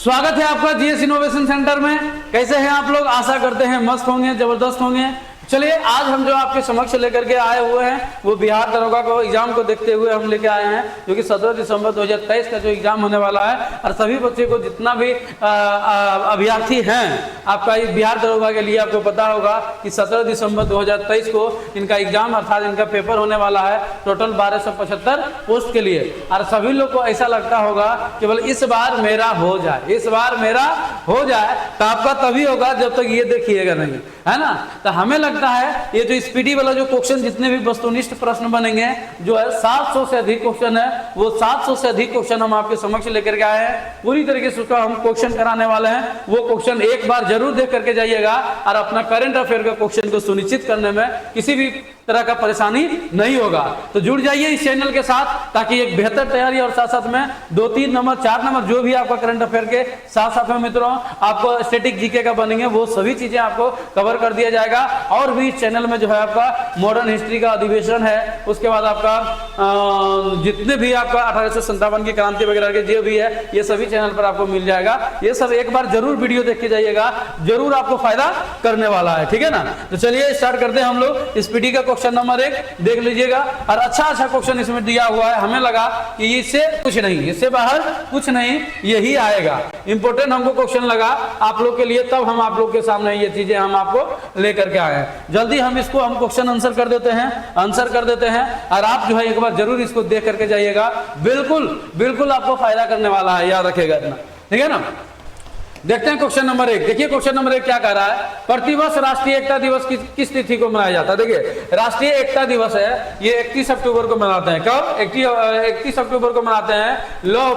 स्वागत है आपका जीएस इनोवेशन सेंटर में। कैसे हैं आप लोग? आशा करते हैं मस्त होंगे, जबरदस्त होंगे। चलिए आज हम जो आपके समक्ष लेकर के आए हुए हैं वो बिहार दरोगा को एग्जाम को देखते हुए हम लेके आए हैं, जो कि 17 दिसंबर 2023 का जो एग्जाम होने वाला है। और सभी बच्चे को जितना भी अभ्यर्थी हैं आपका बिहार दरोगा के लिए आपको पता होगा कि 17 दिसंबर 2023 को इनका एग्जाम अर्थात इनका पेपर होने वाला है। टोटल 1275 पोस्ट के लिए। और सभी लोग को ऐसा लगता होगा कि बोले इस बार मेरा हो जाए, इस बार मेरा हो जाए। तो आपका तभी होगा जब तक ये देखिएगा नहीं, है ना। तो हमें लगता है ये जो स्पीडी वाला जो क्वेश्चन जितने भी वस्तुनिष्ठ प्रश्न बनेंगे जो है 700 से अधिक क्वेश्चन है, वो 700 से अधिक क्वेश्चन हम आपके समक्ष लेकर के आए हैं। पूरी तरीके से उसका हम क्वेश्चन कराने वाले हैं। वो क्वेश्चन एक बार जरूर देख करके जाइएगा और अपना करंट अफेयर का क्वेश्चन को सुनिश्चित करने में किसी भी तरह का परेशानी नहीं होगा। तो जुड़ जाइए इस चैनल के साथ ताकि एक बेहतर तैयारी और साथ साथ में 2, 3 नंबर 4 नंबर जो भी आपका करंट अफेयर के साथ साथ में मित्रों आपको स्टैटिक जीके का बनेंगे वो सभी चीजें आपको कवर कर दिया जाएगा। और भी इस चैनल में जो है आपका मॉडर्न हिस्ट्री का अधिवेशन है, उसके बाद आपका जितने भी आपका 1857 की क्रांति वगैरह के जो भी है ये सभी चैनल पर आपको मिल जाएगा। ये सब एक बार जरूर वीडियो देख के जाइएगा, जरूर आपको फायदा करने वाला है, ठीक है ना। तो चलिए स्टार्ट करते हैं हम लोग। स्पीडी का क्वेश्चन नंबर 1 देख लीजिएगा। और अच्छा क्वेश्चन इसमें दिया हुआ है। हमें लगा कि इससे कुछ नहीं, इससे बाहर कुछ नहीं, यही आएगा। इंपोर्टेंट हमको क्वेश्चन लगा आप लोग के लिए, तब हम आप लोग के सामने ये चीजें हम आपको लेकर के आए हैं। जल्दी हम इसको हम क्वेश्चन आंसर कर देते हैं और आप जो है एक बार जरूर इसको देख करके जाइएगा। बिल्कुल बिल्कुल आपको फायदा करने वाला है, याद रखिएगा इतना, ठीक है ना। देखते हैं क्वेश्चन नंबर 1। देखिए क्वेश्चन नंबर 1 क्या कह रहा है। प्रतिवर्ष राष्ट्रीय एकता दिवस किस तिथि को मनाया जाता है? देखिए राष्ट्रीय एकता दिवस है ये 31 अक्टूबर को मनाते हैं। कब? 31 अक्टूबर को मनाते हैं। लौह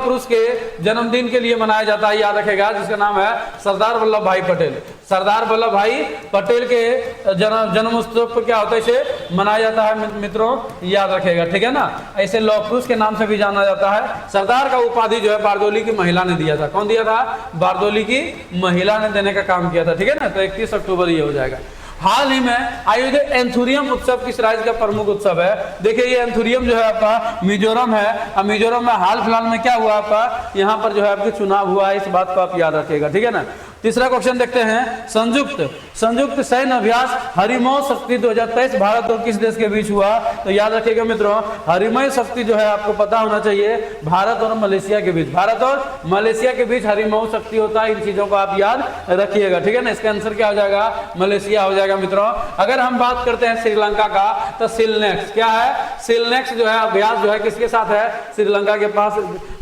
पुरुष के जन्मदिन के लिए मनाया जाता है, याद रखेगा, जिसका नाम है सरदार वल्लभ भाई पटेल। सरदार वल्लभ भाई पटेल के जन्म उत्सव पर क्या होता है, इसे मनाया जाता है मित्रों, याद रखेगा, ठीक है ना। ऐसे लौह पुरुष के नाम से भी जाना जाता है। सरदार का उपाधि जो है बारदोली की महिला ने दिया था। कौन दिया था? बारदोली की महिला ने देने का काम किया था, ठीक है ना। तो 31 अक्टूबर ये हो जाएगा। हाल ही में आयोजित एंथुरियम उत्सव किस राज्य का प्रमुख उत्सव है? देखिए ये एंथुरियम जो है आपका मिजोरम है। और मिजोरम में हाल फिलहाल में क्या हुआ आपका, यहाँ पर जो है आपके चुनाव हुआ है, इस बात को आप याद रखिएगा, ठीक है ना। तीसरा क्वेश्चन देखते हैं। संयुक्त सैन्य अभ्यास हरिमौह शक्ति 2023 भारत और किस देश के बीच हुआ? तो याद रखिएगा मित्रों, हरिमौह शक्ति जो है आपको पता होना चाहिए भारत और मलेशिया के बीच, भारत और मलेशिया के बीच हरिमौह शक्ति होता है। इन चीजों को आप याद रखिएगा, ठीक है ना। इसका आंसर क्या हो जाएगा? मलेशिया हो जाएगा मित्रों। अगर हम बात करते हैं श्रीलंका का तो सिलनेक्स क्या है? सिलनेक्स जो है अभ्यास जो है किसके साथ है? श्रीलंका के पास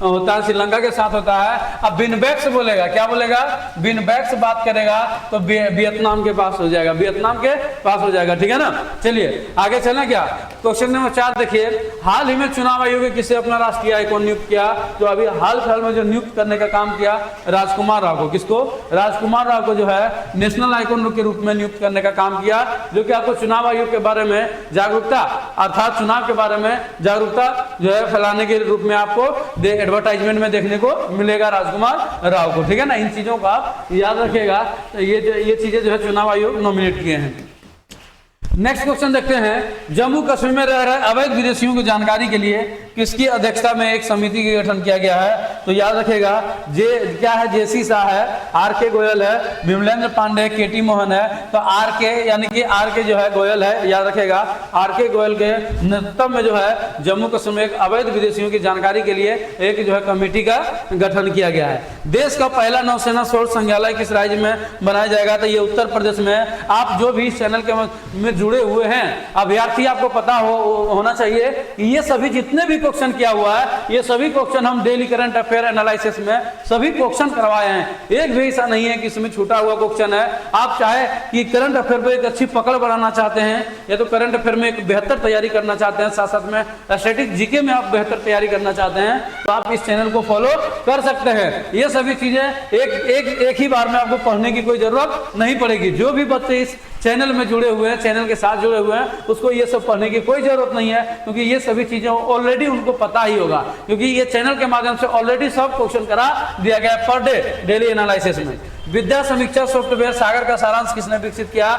होता है, श्रीलंका के साथ होता है। अब बिनबैक्स बोलेगा, क्या बोलेगा? बिनबैक्स बात करेगा तो वियतनाम के पास हो जाएगा, वियतनाम के पास हो जाएगा, ठीक है ना। चलिए आगे चलें क्या। क्वेश्चन नंबर 4 देखिए। हाल ही में चुनाव आयोग ने किसे अपना राष्ट्रीय आइकॉन नियुक्त किया? तो अभी हाल फिलहाल में जो नियुक्त करने का काम किया राजकुमार राव को। किसको? राजकुमार राव को जो है नेशनल आइकॉन के रूप में नियुक्त करने का काम किया, जो कि आपको चुनाव आयोग के बारे में जागरूकता अर्थात चुनाव के बारे में जागरूकता जो है फैलाने के रूप में आपको एडवर्टाइजमेंट में देखने को मिलेगा राजकुमार राव को, ठीक है ना। इन चीजों का आप याद रखिएगा। तो ये चीजें जो है चुनाव आयोग नॉमिनेट किए हैं। नेक्स्ट क्वेश्चन देखते हैं। जम्मू कश्मीर में रह रहे अवैध विदेशियों की जानकारी के लिए किसकी अध्यक्षता में एक समिति का गठन किया गया है? तो याद रखिएगा क्या है? जेसी शाह है, आर.के. गोयल है, विमलेंद्र पांडे, के.टी. मोहन है। तो आर.के. यानी कि आर.के. जो है गोयल है, याद रखेगा। आर.के. गोयल के नेतृत्व में जो है जम्मू कश्मीर में एक अवैध विदेशियों की जानकारी के लिए एक जो है कमेटी का गठन किया गया है। देश का पहला नौसेना शोध संग्रहालय किस राज्य में बनाया जाएगा? तो ये उत्तर प्रदेश में। आप जो भी इस चैनल के में जुड़े हुए हैं अभ्यर्थी आपको पता होना चाहिए कि ये सभी जितने भी क्वेश्चन किया हुआ है ये सभी क्वेश्चन हम डेली करंट अफेयर एनालिसिस में सभी क्वेश्चन करवाए हैं। एक भी ऐसा नहीं है कि इसमें छूटा हुआ क्वेश्चन है। आप चाहे कि करंट अफेयर पे एक अच्छी पकड़ बनाना चाहते हैं या तो करंट अफेयर में एक बेहतर तैयारी करना चाहते हैं, साथ साथ में स्टैटिक जीके में आप बेहतर तैयारी करना चाहते हैं, तो आप इस चैनल को फॉलो कर सकते हैं। ये सभी चीजें एक ही बार में आपको पढ़ने की कोई जरूरत नहीं पड़ेगी। जो भी बच्चे इस चैनल में जुड़े हुए हैं, चैनल के साथ जुड़े हुए हैं, उसको ये सब पढ़ने की कोई जरूरत नहीं है, क्योंकि ये सभी चीजें ऑलरेडी उनको पता ही होगा, क्योंकि ये चैनल के माध्यम से ऑलरेडी सब क्वेश्चन करा दिया गया पर डे डेली एनालिसिस में। विद्या समीक्षा सॉफ्टवेयर सागर का सारांश किसने विकसित किया?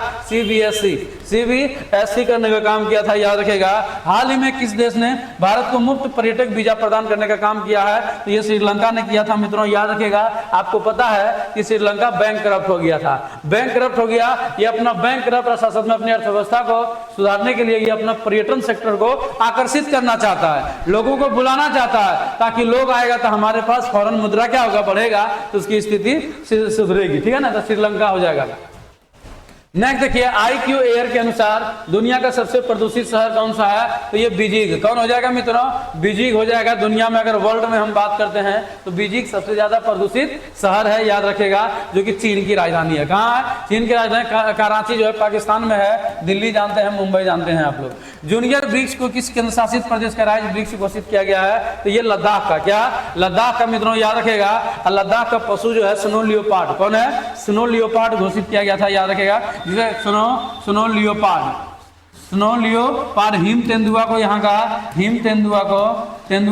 सीबीएसई करने का काम किया था, याद रखेगा। हाल ही में किस देश ने भारत को मुफ्त पर्यटक वीजा प्रदान करने का काम किया है? तो ये श्रीलंका ने किया था मित्रों, याद रखेगा। आपको पता है कि श्रीलंका बैंक करप्ट हो गया था, बैंक करप्ट हो गया। ये अपना बैंक करप्ट प्रशासन में अपनी अर्थव्यवस्था को सुधारने के लिए ये अपना पर्यटन सेक्टर को आकर्षित करना चाहता है, लोगों को बुलाना चाहता है, ताकि लोग आएगा तो हमारे पास फॉरेन मुद्रा क्या होगा, बढ़ेगा, तो उसकी स्थिति सुधरेगी, ठीक है ना। तो श्रीलंका हो जाएगा। नेक्स्ट देखिए, IQ एयर के अनुसार दुनिया का सबसे प्रदूषित शहर कौन सा है? तो ये बीजिंग। कौन हो जाएगा मित्रों? बीजिंग हो जाएगा। दुनिया में अगर वर्ल्ड में हम बात करते हैं तो बीजिंग सबसे ज्यादा प्रदूषित शहर है, याद रखेगा, जो कि चीन की राजधानी है। कहाँ है? चीन की राजधानी कराची जो है पाकिस्तान में है। दिल्ली जानते हैं, मुंबई जानते हैं आप लोग। जूनियर ब्रिक्स को किस केंद्र शासित प्रदेश का राज्य ब्रिक्स घोषित किया गया है? तो ये लद्दाख का। क्या? लद्दाख का मित्रों, याद रखेगा। लद्दाख का पशु जो है स्नो लियोपार्ड। कौन है? स्नो लियोपार्ड घोषित किया गया था, याद रखेगा। जिसे स्नो लियोपार्ड हिम तेंदुआ को यहाँ का, हिम तेंदुआ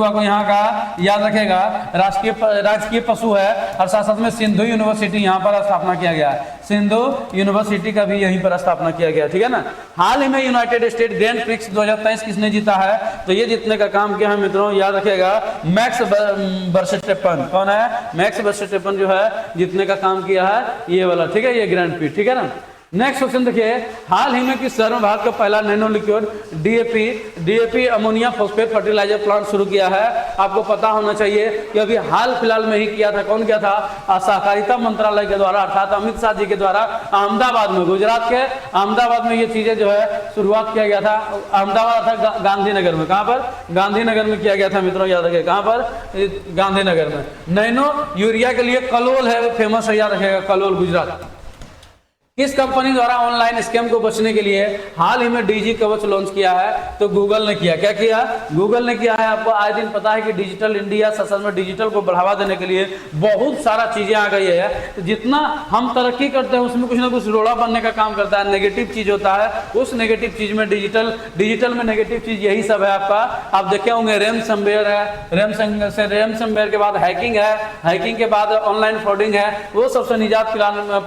को यहाँ का, याद रखेगा, राजकीय पशु है। और साथ साथ में सिंधु यूनिवर्सिटी यहाँ पर स्थापना किया गया है। सिंधु यूनिवर्सिटी का भी यहीं पर स्थापना किया गया, ठीक है ना। हाल ही में यूनाइटेड स्टेट ग्रैंड प्रिक्स 2023 किसने जीता है? तो ये जीतने का काम किया है मित्रों, याद रखेगा, मैक्स वर्स्टेपन। कौन है? मैक्स वर्स्टेपन जो है जीतने का काम किया है, ये वाला, ठीक है, ये ग्रैंड प्रिक्स, ठीक है ना। नेक्स्ट क्वेश्चन देखिए, हाल ही में किस शहर में भारत का पहला nano liquid DAP ammonia phosphate fertiliser plant शुरू किया है? आपको पता होना चाहिए कि अभी हाल फिलहाल में ही किया था। कौन किया था? सहकारिता मंत्रालय के द्वारा, अर्थात अमित शाह जी के द्वारा अहमदाबाद में, गुजरात के अहमदाबाद में ये चीजें जो है शुरुआत किया गया था। अहमदाबाद था गांधीनगर में। कहाँ पर? गांधीनगर में किया गया था मित्रों, याद रखेगा। कहाँ पर? गांधीनगर में। नैनो यूरिया के लिए कलोल है फेमस है, याद रखेगा, कलोल, गुजरात। किस कंपनी द्वारा ऑनलाइन स्कैम को बचने के लिए हाल ही में डीजी कवच लॉन्च किया है? तो गूगल ने किया। क्या किया? गूगल ने किया है। आपको आए दिन पता है कि डिजिटल इंडिया ससल में डिजिटल को बढ़ावा देने के लिए बहुत सारा चीजें आ गई है। तो जितना हम तरक्की करते हैं उसमें कुछ ना कुछ रोड़ा बनने का काम करता है, नेगेटिव चीज होता है। उस नेगेटिव चीज में डिजिटल में नेगेटिव चीज यही सब है आपका। आप देखे होंगे रैनसमवेयर है, रैनसमवेयर के बाद हैकिंग है, हैकिंग के बाद ऑनलाइन फ्रॉडिंग है। वो सबसे निजात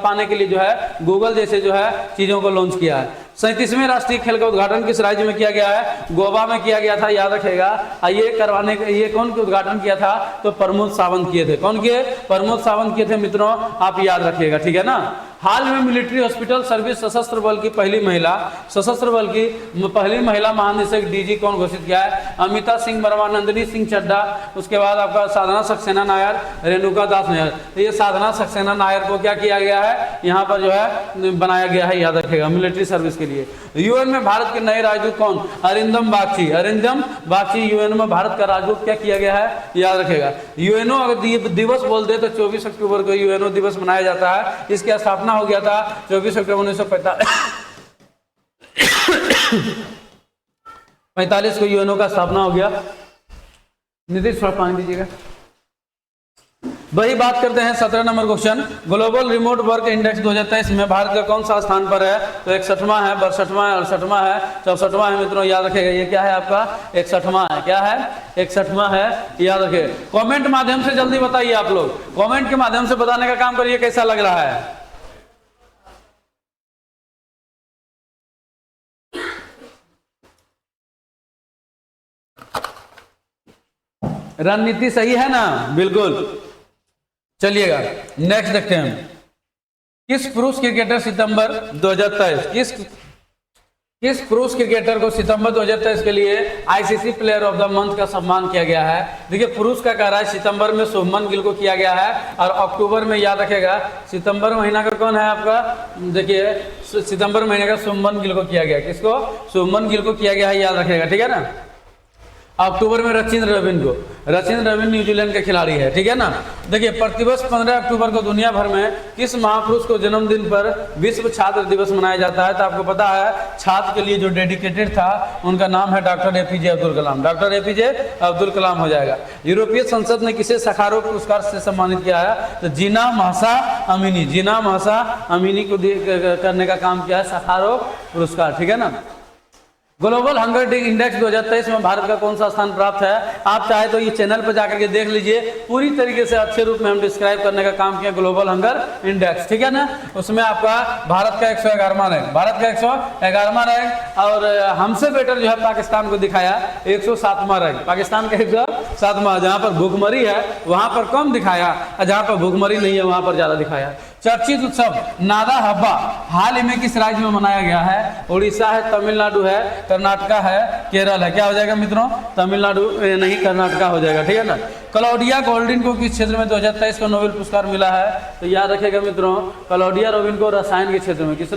पाने के लिए जो है गूगल जैसे जो है चीजों को लॉन्च किया है। 37वें राष्ट्रीय खेल का उद्घाटन किस राज्य में किया गया है? गोवा में किया गया था, याद रखेगा। ये कौन के उद्घाटन किया था? तो प्रमोद सावंत किए थे। कौन किए? प्रमोद सावंत किए थे मित्रों, आप याद रखिएगा, ठीक है ना। हाल में मिलिट्री हॉस्पिटल सर्विस सशस्त्र बल की पहली महिला महानिदेशक डीजी कौन घोषित किया है? अमिता सिंह वर्मा, नंदिनी सिंह चड्डा, उसके बाद आपका साधना सक्सेना नायर, रेणुका दास नायर। तो ये साधना सक्सेना नायर को क्या किया गया है? यहाँ पर जो है बनाया गया है, याद रखेगा, मिलिट्री सर्विस के लिए। यूएन में भारत के नए राजदूत कौन? अरिंदम बागची यूएन में भारत का राजदूत क्या किया गया है? याद रखेगा। यूएनओ अगर दिवस बोल दे तो 24 अक्टूबर को यूएनओ दिवस मनाया जाता है। इसकी स्थापना हो गया था 24 अक्टूबर 1945 को यूएनओ का स्थापना हो गया। नीतीश थोड़ा पानी दीजिएगा। वही बात करते हैं 17 number question, global remote work index 2023 में भारत का कौन सा स्थान पर है? तो 61वां है, 62वां है, 68वां है, 64वां है मित्रों, याद रखेगा। ये क्या है आपका? 61वां है। क्या है? 61वां है, याद रखेगा। कमेंट माध्यम से जल्दी बताइए, आप लोग कमेंट के माध्यम से बताने का काम करिए, कैसा लग रहा है? रणनीति सही है ना? बिल्कुल। चलिएगा नेक्स्ट देखते हैं। किस पुरुष क्रिकेटर सितंबर 2023 किस पुरुष क्रिकेटर को सितंबर 2023 के लिए ICC player of the month का सम्मान किया गया है? देखिए पुरुष का कह रहा है सितंबर में शुभमन गिल को किया गया है, और अक्टूबर में, याद रखेगा, सितंबर महीना का कौन है आपका? देखिए सितंबर महीने का शुभमन गिल को किया गया। किसको? शुभमन गिल को किया गया है, याद रखेगा, ठीक है ना। अक्टूबर में रचिंद्र रविन न्यूजीलैंड के खिलाड़ी है, ठीक है ना। देखिए प्रतिवर्ष 15 अक्टूबर को दुनिया भर में किस महापुरुष को जन्मदिन पर विश्व छात्र दिवस मनाया जाता है? तो आपको पता है छात्र के लिए जो डेडिकेटेड था उनका नाम है doctor APJ Abdul Kalam. Doctor APJ Abdul Kalam हो जाएगा। यूरोपीय संसद ने किसे सखारोव पुरस्कार से सम्मानित किया है? तो जीना महसा अमीनी को करने का काम किया है, सखारोव पुरस्कार, ठीक है ना। ग्लोबल हंगर इंडेक्स 2023 में भारत का कौन सा स्थान प्राप्त है? आप चाहे तो ये चैनल पर जाकर के देख लीजिए, पूरी तरीके से अच्छे रूप में हम डिस्क्राइब करने का काम किया ग्लोबल हंगर इंडेक्स, ठीक है ना। उसमें आपका भारत का 111वां रैंक, भारत का 111वां रैंक, और हमसे बेटर जो है पाकिस्तान को दिखाया 107वां रैंक, पाकिस्तान का 107वां। जहाँ पर भूखमरी है वहाँ पर कम दिखाया, और जहाँ पर भूखमरी नहीं है वहाँ पर ज़्यादा दिखाया। चर्चित उत्सव नादा हब्बा हाल ही में किस राज्य में मनाया गया है? उड़ीसा है, तमिलनाडु है, कर्नाटका है, केरल है। क्या हो जाएगा मित्रों? तमिलनाडु नहीं, कर्नाटका हो जाएगा, ठीक है ना। क्लॉडिया गोल्डिन को किस क्षेत्र में 2023 को नोबेल पुरस्कार मिला है? तो याद रखिएगा मित्रों, क्लॉडिया रोबिन को रसायन के क्षेत्र में, किस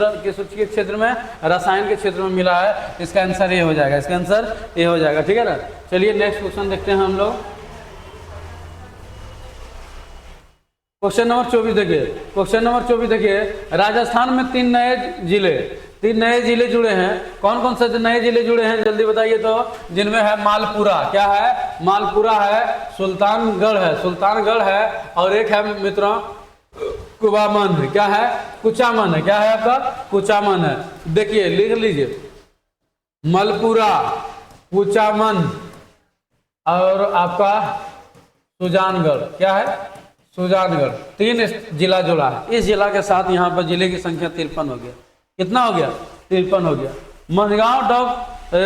क्षेत्र में? रसायन के क्षेत्र में मिला है। इसका आंसर ये हो जाएगा, इसका आंसर ये हो जाएगा, ठीक है ना। चलिए नेक्स्ट क्वेश्चन देखते हैं हम लोग। क्वेश्चन नंबर 24 देखिए, क्वेश्चन नंबर 24 देखिए, राजस्थान में 3 नए जिले जुड़े हैं। कौन कौन से नए जिले जुड़े हैं जल्दी बताइए तो? जिनमें है मालपुरा, क्या है? मालपुरा है, सुल्तानगढ़ है, और एक है मित्रों कुचामन है। क्या है? कुचामन है। क्या है आपका? कुचामन है। देखिए लिख लीजिए, मालपुरा, कुचामन और आपका सुजानगढ़। क्या है? सुजानगढ़। 3 जिला जुड़ा है। इस जिला के साथ यहाँ पर जिले की संख्या 53 हो गया। कितना हो गया? 53 हो गया। मनगांव डॉक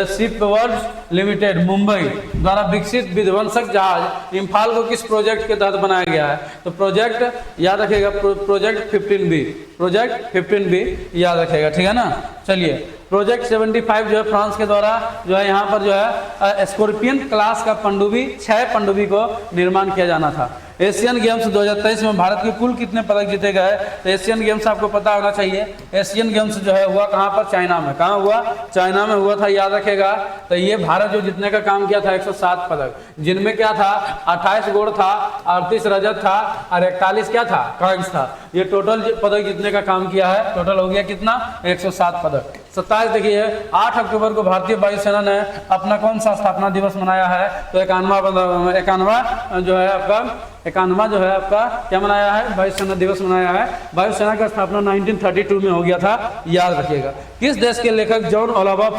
शिपवर्ड्स लिमिटेड मुंबई द्वारा विकसित विध्वंसक जहाज इम्फाल को किस प्रोजेक्ट के तहत बनाया गया है? तो प्रोजेक्ट याद रखिएगा, प्रोजेक्ट 15B, प्रोजेक्ट 15B याद रखिएगा, ठीक है ना। चलिए प्रोजेक्ट 75 जो है फ्रांस के द्वारा जो है यहाँ पर जो है स्कॉर्पियन क्लास का पनडुब्बी 6 पनडुब्बी को निर्माण किया जाना था। एशियन गेम्स 2023 में भारत के कुल कितने पदक जीते गए? तो एशियन गेम्स आपको पता होना चाहिए। एशियन गेम्स जो है हुआ कहाँ पर? चाइना में। कहाँ हुआ? चाइना में हुआ था, याद रखेगा। तो ये भारत जो जीतने का काम किया था 107 पदक, जिनमें क्या था? 28 गोल्ड था, 38 रजत था, और 41 क्या था? कांस्य था। ये टोटल पदक जीतने का काम किया है। टोटल हो गया कितना? 107 पदक। 27 देखिए, 8 अक्टूबर को भारतीय वायुसेना ने अपना कौन सा स्थापना दिवस मनाया है? तो 91 जो है आपका 91 जो है आपका क्या मनाया है? वायुसेना दिवस मनाया है। वायुसेना का स्थापना 1932 में हो गया था, याद रखिएगा। किस देश के लेखक जॉन ओलिवर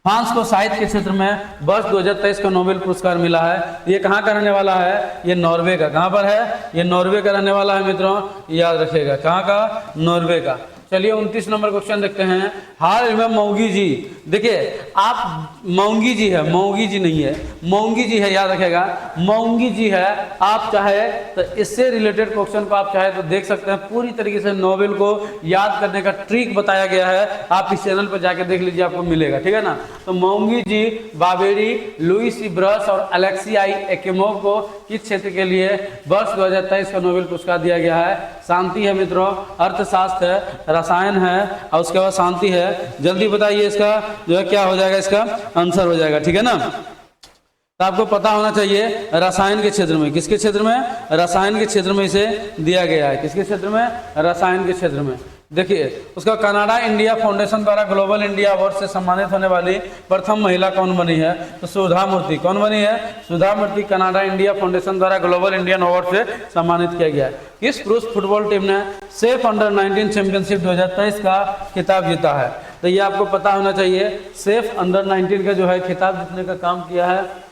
फ्रांस को साहित्य के क्षेत्र में वर्ष 2023 का नोबेल पुरस्कार मिला है? ये कहाँ का रहने वाला है? ये नॉर्वे का। कहाँ पर है? ये नॉर्वे का रहने वाला है मित्रों, याद रखिएगा। कहाँ का? नॉर्वे का। चलिए 29 नंबर क्वेश्चन देखते हैं। हाल में मौंगी जी, देखिए आप मौंगी जी है, मौंगी जी नहीं है, मौंगी जी है, याद रखेगा, मौंगी जी है। आप चाहे तो इससे रिलेटेड क्वेश्चन को आप चाहे तो देख सकते हैं। पूरी तरीके से नोबेल को याद करने का ट्रिक बताया गया है, आप इस चैनल पर जाके देख लीजिए, आपको मिलेगा, ठीक है ना। तो मौंगी जी, बाबेरी, लुईस ब्रश और अलेक्सियाई एक्सिमोव को किस क्षेत्र के लिए वर्ष 2023 का नोबेल पुरस्कार दिया गया है? शांति है मित्रों, अर्थशास्त्र है, रसायन है, और उसके बाद शांति है। जल्दी बताइए इसका जो है क्या हो जाएगा? इसका आंसर हो जाएगा, ठीक है ना। तो आपको पता होना चाहिए रसायन के क्षेत्र में। किसके क्षेत्र में? रसायन के क्षेत्र में इसे दिया गया है। किसके क्षेत्र में? रसायन के क्षेत्र में। देखिए उसका कनाडा इंडिया फाउंडेशन द्वारा ग्लोबल इंडिया अवार्ड से सम्मानित होने वाली प्रथम महिला कौन बनी है? तो सुधा मूर्ति। कौन बनी है? सुधा मूर्ति कनाडा इंडिया फाउंडेशन द्वारा ग्लोबल इंडियन अवार्ड से सम्मानित किया गया है। किस पुरुष फुटबॉल टीम ने सेफ अंडर 19 चैंपियनशिप 2023 का खिताब जीता है? तो ये आपको पता होना चाहिए। सेफ अंडर 19 का जो है खिताब जीतने का काम किया है।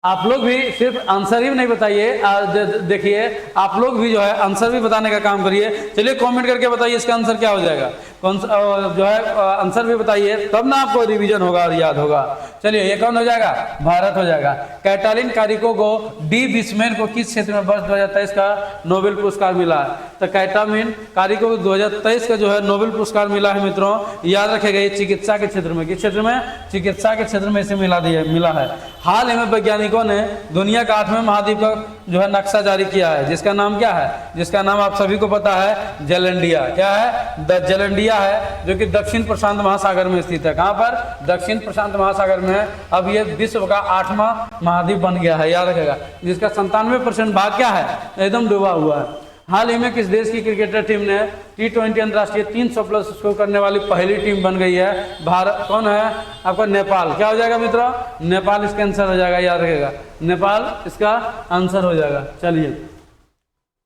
आप लोग भी सिर्फ आंसर ही नहीं बताइए, देखिए आप लोग भी जो है आंसर भी बताने का काम करिए। चलिए कमेंट करके बताइए इसका आंसर क्या हो जाएगा। कौन सा जो है आंसर भी बताइए, तब ना आपको रिवीजन होगा और याद होगा। चलिए ये कौन हो जाएगा? भारत हो जाएगा। कैटालिन कारिको को डी बिस्मेन को किस क्षेत्र में वर्ष 2023 का नोबेल पुरस्कार मिला है? तो कैटालिन कारिको को 2023 का जो है नोबेल पुरस्कार मिला है मित्रों, याद रखेगा। ये चिकित्सा के क्षेत्र में। किस क्षेत्र में? चिकित्सा के क्षेत्र में इसे मिला है। हाल ही में वैज्ञानिकों ने दुनिया का 8वें महाद्वीप का जो है नक्शा जारी किया है, जिसका नाम क्या है? जिसका नाम आप सभी को पता है, जेलैंडिया। क्या है? द जेलैंडिया है, जो कि दक्षिण प्रशांत महासागर में स्थित है। कहाँ पर? दक्षिण प्रशांत महासागर में है। अब ये विश्व का 8वां महाद्वीप बन गया है, याद रखेगा, जिसका 97% भाग क्या है? एकदम डूबा हुआ है। हाल ही में किस देश की क्रिकेटर टीम ने T20 अंतर्राष्ट्रीय 300+ स्कोर करने वाली पहली टीम बन गई है? भारत। कौन है? आपका नेपाल। क्या हो जाएगा मित्रों? नेपाल इसका आंसर हो जाएगा, याद रखेगा, नेपाल इसका आंसर हो जाएगा। चलिए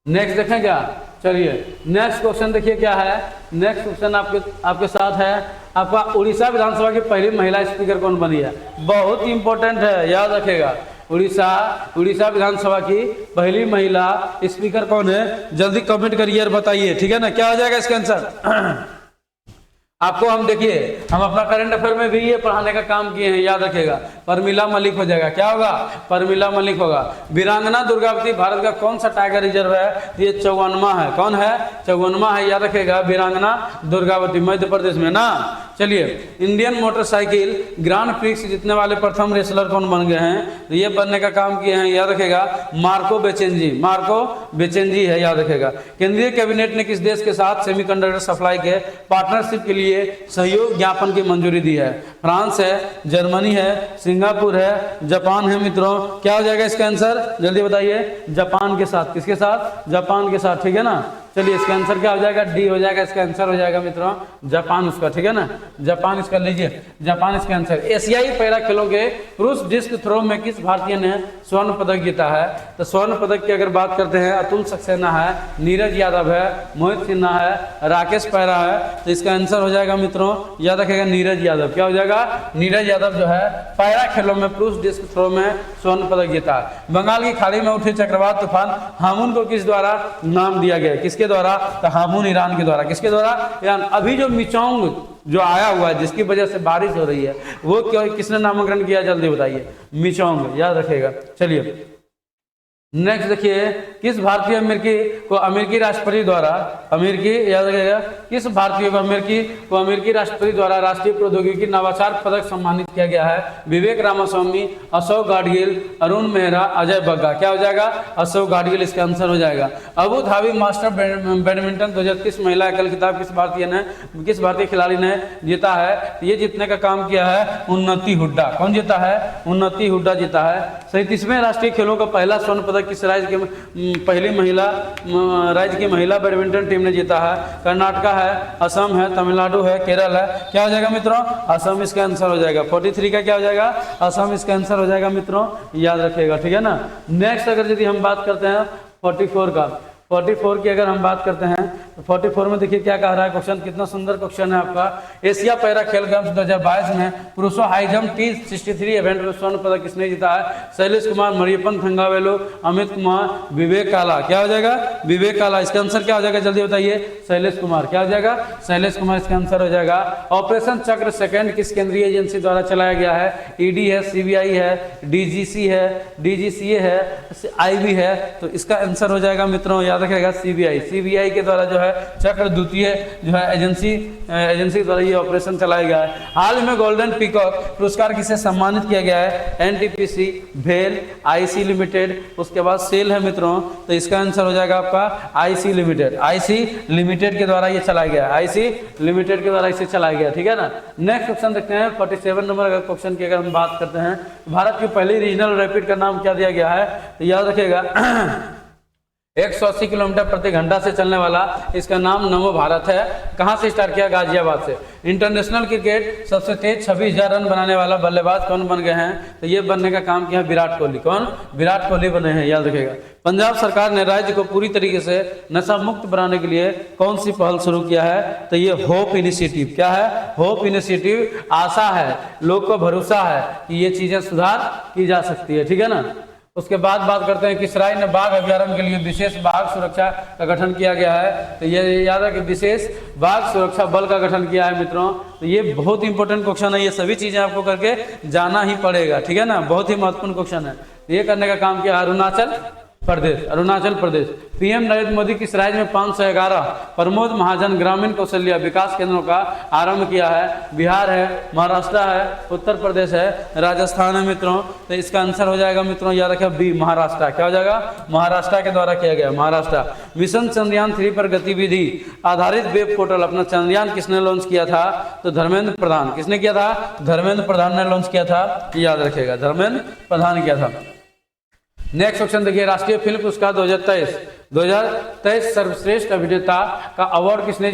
नेक्स्ट देखें क्या। चलिए नेक्स्ट क्वेश्चन देखिए क्या है। नेक्स्ट क्वेश्चन आपके साथ है आपका, उड़ीसा विधानसभा की पहली महिला स्पीकर कौन बनी है? बहुत ही इंपॉर्टेंट है, याद रखेगा। उड़ीसा विधानसभा की पहली महिला स्पीकर कौन है? जल्दी कमेंट करिए और बताइए, ठीक है ना। क्या हो जाएगा इसका आंसर? आपको हम देखिए, हम अपना करंट अफेयर में भी ये पढ़ाने का काम किए हैं, याद रखेगा। परमिला मलिक हो जाएगा। क्या होगा? परमिला मलिक होगा। वीरांगना दुर्गावती भारत का कौन सा टाइगर रिजर्व है? ये 54वां है। कौन है? 54वां है, याद रखेगा। वीरांगना दुर्गावती मध्य प्रदेश में ना। चलिए, इंडियन मोटरसाइकिल ग्रांड प्रिक्स जीतने वाले प्रथम रेसलर कौन बन गए हैं? तो ये बनने का काम किए हैं, याद रखेगा, मार्को बेचेनजी। मार्को बेचेनजी है, याद रखेगा। केंद्रीय कैबिनेट ने किस देश के साथ सेमीकंडक्टर सप्लाई के पार्टनरशिप के लिए सहयोग ज्ञापन की मंजूरी दी है? फ्रांस है, जर्मनी है, सिंगापुर है, जापान है मित्रों। क्या हो जाएगा इसका आंसर? जल्दी बताइए। जापान के साथ। किसके साथ? जापान के साथ, ठीक है ना। चलिए इसका आंसर क्या हो जाएगा? डी हो जाएगा। इसका आंसर हो जाएगा मित्रों जापान उसका, ठीक है ना। जापान इसका लीजिए, जापान इसका आंसर। एशियाई पैरा खेलों के पुरुष डिस्क थ्रो में किस भारतीय ने स्वर्ण पदक जीता है? तो स्वर्ण पदक की अगर बात करते हैं, अतुल सक्सेना है, नीरज यादव है, मोहित सिन्हा है, राकेश पैरा है। तो इसका आंसर हो जाएगा मित्रों, याद रखेगा, नीरज यादव। क्या हो जाएगा? नीरज यादव जो है पैरा खेलों में पुरुष डिस्क थ्रो में स्वर्ण पदक जीता। बंगाल की खाड़ी में उठे चक्रवात तूफान हामुन को किस द्वारा नाम दिया गया? किसके द्वारा? तो हामुन ईरान के द्वारा। किसके द्वारा? ईरान। अभी जो मिचोंग जो आया हुआ है, जिसकी वजह से बारिश हो रही है, वो क्यों, किसने नामकरण किया? जल्दी बताइए। मिचोंग, याद रखेगा। चलिए नेक्स्ट देखिए, किस भारतीय अमेरिकी को अमेरिकी राष्ट्रपति द्वारा, अमेरिकी याद रखेगा, किस भारतीय को अमेरिकी राष्ट्रपति द्वारा राष्ट्रीय प्रौद्योगिकी नवाचार पदक सम्मानित किया गया है? विवेक रामास्वामी, अशोक गाडगिल, अरुण मेहरा, अजय बग्गा। क्या हो जाएगा? अशोक गाडगिल इसका आंसर हो जाएगा। अबू धाबी मास्टर बैडमिंटन 2023 महिला एकल खिताब किस भारतीय खिलाड़ी ने जीता है? ये जीतने का काम किया है उन्नति हुड्डा। कौन जीता है? उन्नति हुड्डा जीता है। 37वें राष्ट्रीय खेलों का पहला स्वर्ण पदक किस राज्य के पहली राज्य की महिला बैडमिंटन टीम ने जीता है? कर्नाटका है, असम है, तमिलनाडु है, केरल है। क्या हो जाएगा मित्रों? असम इसका आंसर हो जाएगा। 43 का क्या हो जाएगा? असम इसका आंसर हो जाएगा मित्रों, याद रखिएगा, ठीक है ना। नेक्स्ट अगर यदि हम बात करते हैं 44 का, 44 की अगर हम बात करते हैं तो 44 में देखिए क्या कह रहा है क्वेश्चन, कितना सुंदर क्वेश्चन है आपका। एशिया पैरा खेल गेम्स 2022 में पुरुषों हाई जंप T63 इवेंट में स्वर्ण पदक किसने जीता है? शैलेश कुमार, मरियप्पन थंगावेलु, अमित कुमार, विवेक काला। क्या हो जाएगा? विवेक काला। इसका आंसर क्या हो जाएगा? जल्दी बताइए। शैलेश कुमार। क्या हो जाएगा? शैलेश कुमार इसका आंसर हो जाएगा। ऑपरेशन चक्र सेकंड किस केंद्रीय एजेंसी द्वारा चलाया गया है? ईडी है, सीबीआई है, डीजीसी है, डीजीसीए है, आईबी है। तो इसका आंसर हो जाएगा मित्रों, याद रखेगा, सीबीआई। सीबीआई के द्वारा जो है चक्र द्वितीय जो है एजेंसी के द्वारा ये ऑपरेशन चलाया गया है। हाल में गोल्डन पीकॉक पुरस्कार किसे सम्मानित किया गया है? एनटीपीसी, भेल, आईसी लिमिटेड, उसके बाद सेल है मित्रों। तो इसका आंसर हो जाएगा आपका आईसी लिमिटेड। आईसी लिमिटेड के द्वारा ये चलाया गया, आईसी लिमिटेड के द्वारा इसे चलाया गया, ठीक है ना। नेक्स्ट क्वेश्चन देखते हैं 47 नंबर का क्वेश्चन की अगर हम बात करते हैं, भारत की पहली रीजनल रैपिड का नाम क्या दिया गया है? तो याद रखेगा 180 किलोमीटर प्रति घंटा से चलने वाला इसका नाम नमो भारत है। कहाँ से स्टार्ट किया? गाजियाबाद से। इंटरनेशनल क्रिकेट सबसे तेज 26,000 रन बनाने वाला बल्लेबाज कौन बन गए हैं? तो ये बनने का काम किया विराट कोहली। कौन? विराट कोहली बने हैं, याद रखेगा। पंजाब सरकार ने राज्य को पूरी तरीके से नशा मुक्त बनाने के लिए कौन सी पहल शुरू किया है? तो ये होप इनिशिएटिव। क्या है? Hope initiative. आशा है, लोग को भरोसा है कि ये चीजें सुधार की जा सकती है, ठीक है ना। उसके बाद बात करते हैं किस राज्य ने बाघ अभ्यारण्य के लिए विशेष बाघ सुरक्षा का गठन किया गया है? तो ये याद है कि विशेष बाघ सुरक्षा बल का गठन किया है मित्रों। तो ये बहुत इंपॉर्टेंट क्वेश्चन है, ये सभी चीजें आपको करके जाना ही पड़ेगा, ठीक है ना। बहुत ही महत्वपूर्ण क्वेश्चन है। ये करने का काम किया अरुणाचल प्रदेश। पीएम नरेंद्र मोदी किस राज्य में 511 प्रमोद महाजन ग्रामीण कौशल्या विकास केंद्रों का आरंभ किया है? बिहार है, महाराष्ट्र है, उत्तर प्रदेश है, राजस्थान है मित्रों। तो इसका आंसर हो जाएगा मित्रों, याद रखिए, बी महाराष्ट्र। क्या हो जाएगा? महाराष्ट्र के द्वारा किया गया, महाराष्ट्र। मिशन चंद्रयान 3 पर गतिविधि आधारित वेब पोर्टल अपना चंद्रयान किसने लॉन्च किया था? तो धर्मेंद्र प्रधान। किसने किया था? धर्मेंद्र प्रधान ने लॉन्च किया था, याद रखेगा, धर्मेंद्र प्रधान किया था। नेक्स्ट क्वेश्चन देखिए, राष्ट्रीय फिल्म पुरस्कार 2023 सर्वश्रेष्ठ अभिनेता का अवार्ड किसने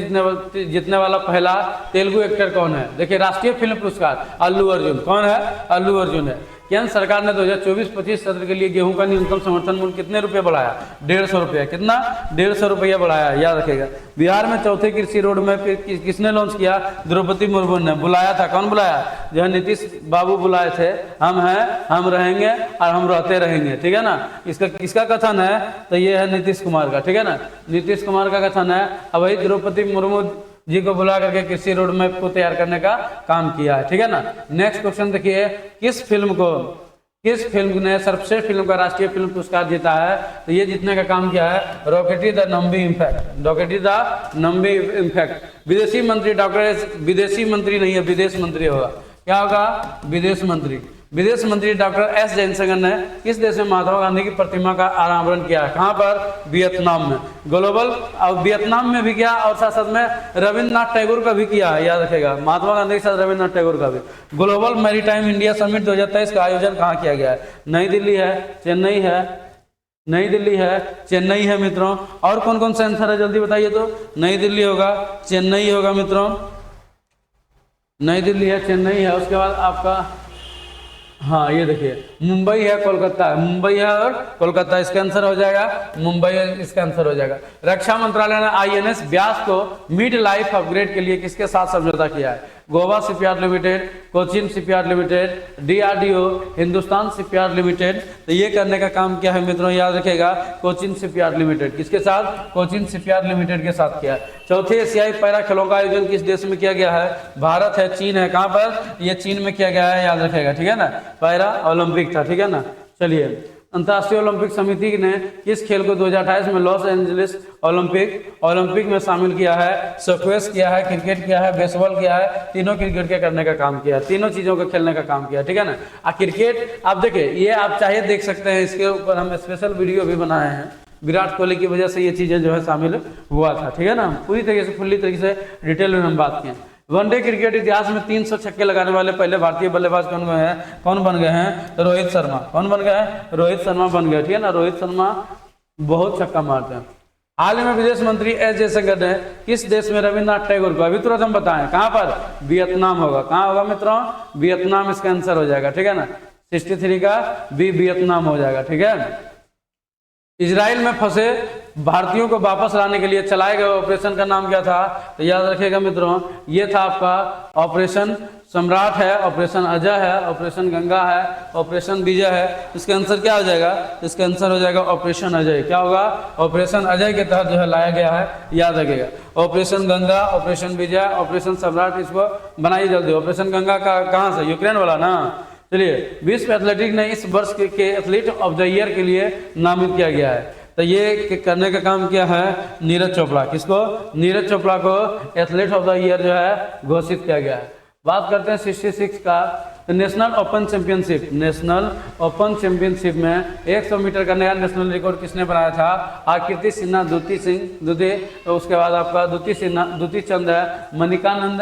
जीतने वाला पहला तेलुगु एक्टर कौन है? देखिए, राष्ट्रीय फिल्म पुरस्कार अल्लू अर्जुन। कौन है? अल्लू अर्जुन है। केंद्र सरकार ने 2024-25 सत्र के लिए गेहूं का न्यूनतम समर्थन मूल्य कितने रुपए बढ़ाया? 150 रुपया। कितना? 150 रुपया बढ़ाया, याद रखेगा। बिहार में चौथे कृषि रोड मैप किसने लॉन्च किया? द्रौपदी मुर्मू ने। बुलाया था, कौन बुलाया? जो है नीतीश बाबू बुलाए थे। हम हैं, हम रहेंगे और हम रहते रहेंगे, ठीक है ना। इसका किसका कथन है? तो ये है नीतीश कुमार का, ठीक है ना, नीतीश कुमार का कथन है। अब वही द्रौपदी मुर्मू जी को बुला करके कृषि रोड मैप को तैयार करने का काम किया है, ठीक है ना। नेक्स्ट क्वेश्चन देखिए, किस फिल्म ने सर्वश्रेष्ठ फिल्म का राष्ट्रीय फिल्म पुरस्कार जीता है? तो ये जीतने का काम किया है rocketry the Nambi impact, rocketry the Nambi impact. विदेशी मंत्री विदेशी मंत्री नहीं है, विदेश मंत्री होगा। क्या होगा? विदेश मंत्री। विदेश मंत्री डॉक्टर एस जयशंकर ने किस देश में महात्मा गांधी की प्रतिमा का अनावरण किया है? कहाँ पर? वियतनाम में। ग्लोबल और वियतनाम में भी किया और साथ साथ में रविन्द्रनाथ टैगोर का भी किया है, याद रखेगा, महात्मा गांधी के साथ रविन्द्रनाथ टैगोर का भी। ग्लोबल मैरीटाइम इंडिया समिट 2023 का आयोजन कहाँ किया गया है? नई दिल्ली है, चेन्नई है, नई दिल्ली है, चेन्नई है मित्रों। और कौन कौन सा आंसर है जल्दी बताइए तो? नई दिल्ली होगा, चेन्नई होगा मित्रों, नई दिल्ली है, चेन्नई है। उसके बाद आपका हाँ ये देखिए मुंबई है, कोलकाता है, मुंबई है और कोलकाता, इसका आंसर हो जाएगा मुंबई, इसका आंसर हो जाएगा। रक्षा मंत्रालय ने आईएनएस व्यास को मिड लाइफ अपग्रेड के लिए किसके साथ समझौता किया है? Goa shipyard limited, Cochin shipyard limited, DRDO, Hindustan shipyard limited. तो ये करने का काम किया है मित्रों, याद रखेगा, कोचिन शिपयार्ड लिमिटेड। किसके साथ? कोचिन शिपयार्ड लिमिटेड के साथ किया। चौथे एशियाई पैरा खेलों का आयोजन किस देश में किया गया है? भारत है, चीन है। कहाँ पर? ये चीन में किया गया है, याद रखेगा, ठीक है ना। पैरा ओलंपिक था, ठीक है ना। चलिए, अंतर्राष्ट्रीय ओलंपिक समिति ने किस खेल को 2028 में लॉस एंजलिस ओलंपिक में शामिल किया है? स्क्वैश किया है, क्रिकेट किया है, बेसबॉल किया है। तीनों क्रिकेट के करने का काम किया है, तीनों चीजों को खेलने का काम किया, ठीक है ना। क्रिकेट आप देखिए, ये आप चाहे देख सकते हैं, इसके ऊपर हम स्पेशल वीडियो भी बनाए हैं। विराट कोहली की वजह से ये चीजें जो है शामिल हुआ था, ठीक है ना। पूरी तरीके से फुल्ली तरीके से डिटेल में हम बात किए। वनडे क्रिकेट इतिहास में 300 छक्के लगाने वाले पहले भारतीय बल्लेबाज कौन बन गए हैं? तो रोहित शर्मा। कौन बन गए हैं? रोहित शर्मा बन गए, ठीक है ना। रोहित शर्मा बहुत छक्का मारते हैं। हाल ही में विदेश मंत्री एस जयशंकर ने किस देश में रविन्द्रनाथ टैगोर को, अभी तुरंत हम बताएं, कहाँ पर? वियतनाम होगा। कहाँ होगा मित्रों? वियतनाम, इसका आंसर हो जाएगा, ठीक है ना। 63 का भी वियतनाम हो जाएगा, ठीक है। इजराइल में फंसे भारतीयों को वापस लाने के लिए चलाए गए ऑपरेशन का नाम क्या था? तो याद रखिएगा मित्रों, ये था आपका ऑपरेशन सम्राट है, ऑपरेशन अजय है, ऑपरेशन गंगा है, ऑपरेशन विजय है। इसका आंसर क्या हो जाएगा? इसका आंसर हो जाएगा ऑपरेशन अजय। क्या होगा? ऑपरेशन अजय के तहत जो है लाया गया है, याद रखिएगा। ऑपरेशन गंगा, ऑपरेशन विजय, ऑपरेशन सम्राट, इसको बनाइए जल्दी। ऑपरेशन गंगा का कहाँ से? यूक्रेन वाला ना। चलिए, विश्व एथलेटिक ने इस वर्ष के एथलीट ऑफ द ईयर के लिए नामित किया गया है। तो ये करने का काम किया है नीरज चोपड़ा। किसको? नीरज चोपड़ा को एथलीट ऑफ द ईयर जो है घोषित किया गया है। बात करते हैं 66 का, तो नेशनल ओपन चैंपियनशिप में 100 मीटर का नया नेशनल रिकॉर्ड किसने बनाया था? आकृति सिन्हा, द्युति, तो उसके बाद आपका द्युति चंद है, मणिकानंद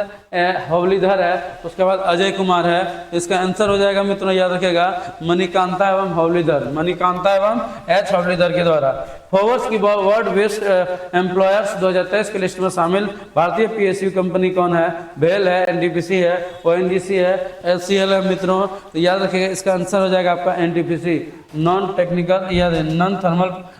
हवलीधर है, उसके बाद अजय कुमार है। इसका आंसर हो जाएगा मित्रों, याद रखेगा, मणिकांता एवं एच हवलीधर के द्वारा। फोर्ब्स की वर्ल्ड बेस्ट एम्प्लॉयर्स 2023 की लिस्ट में शामिल भारतीय पीएसयू कंपनी कौन है? भेल है, एनटीपीसी है, ओएनजीसी है, एचसीएल है मित्रों। तो याद रखिएगा, इसका आंसर हो जाएगा आपका एनटीपीसी, नॉन टेक्निकल या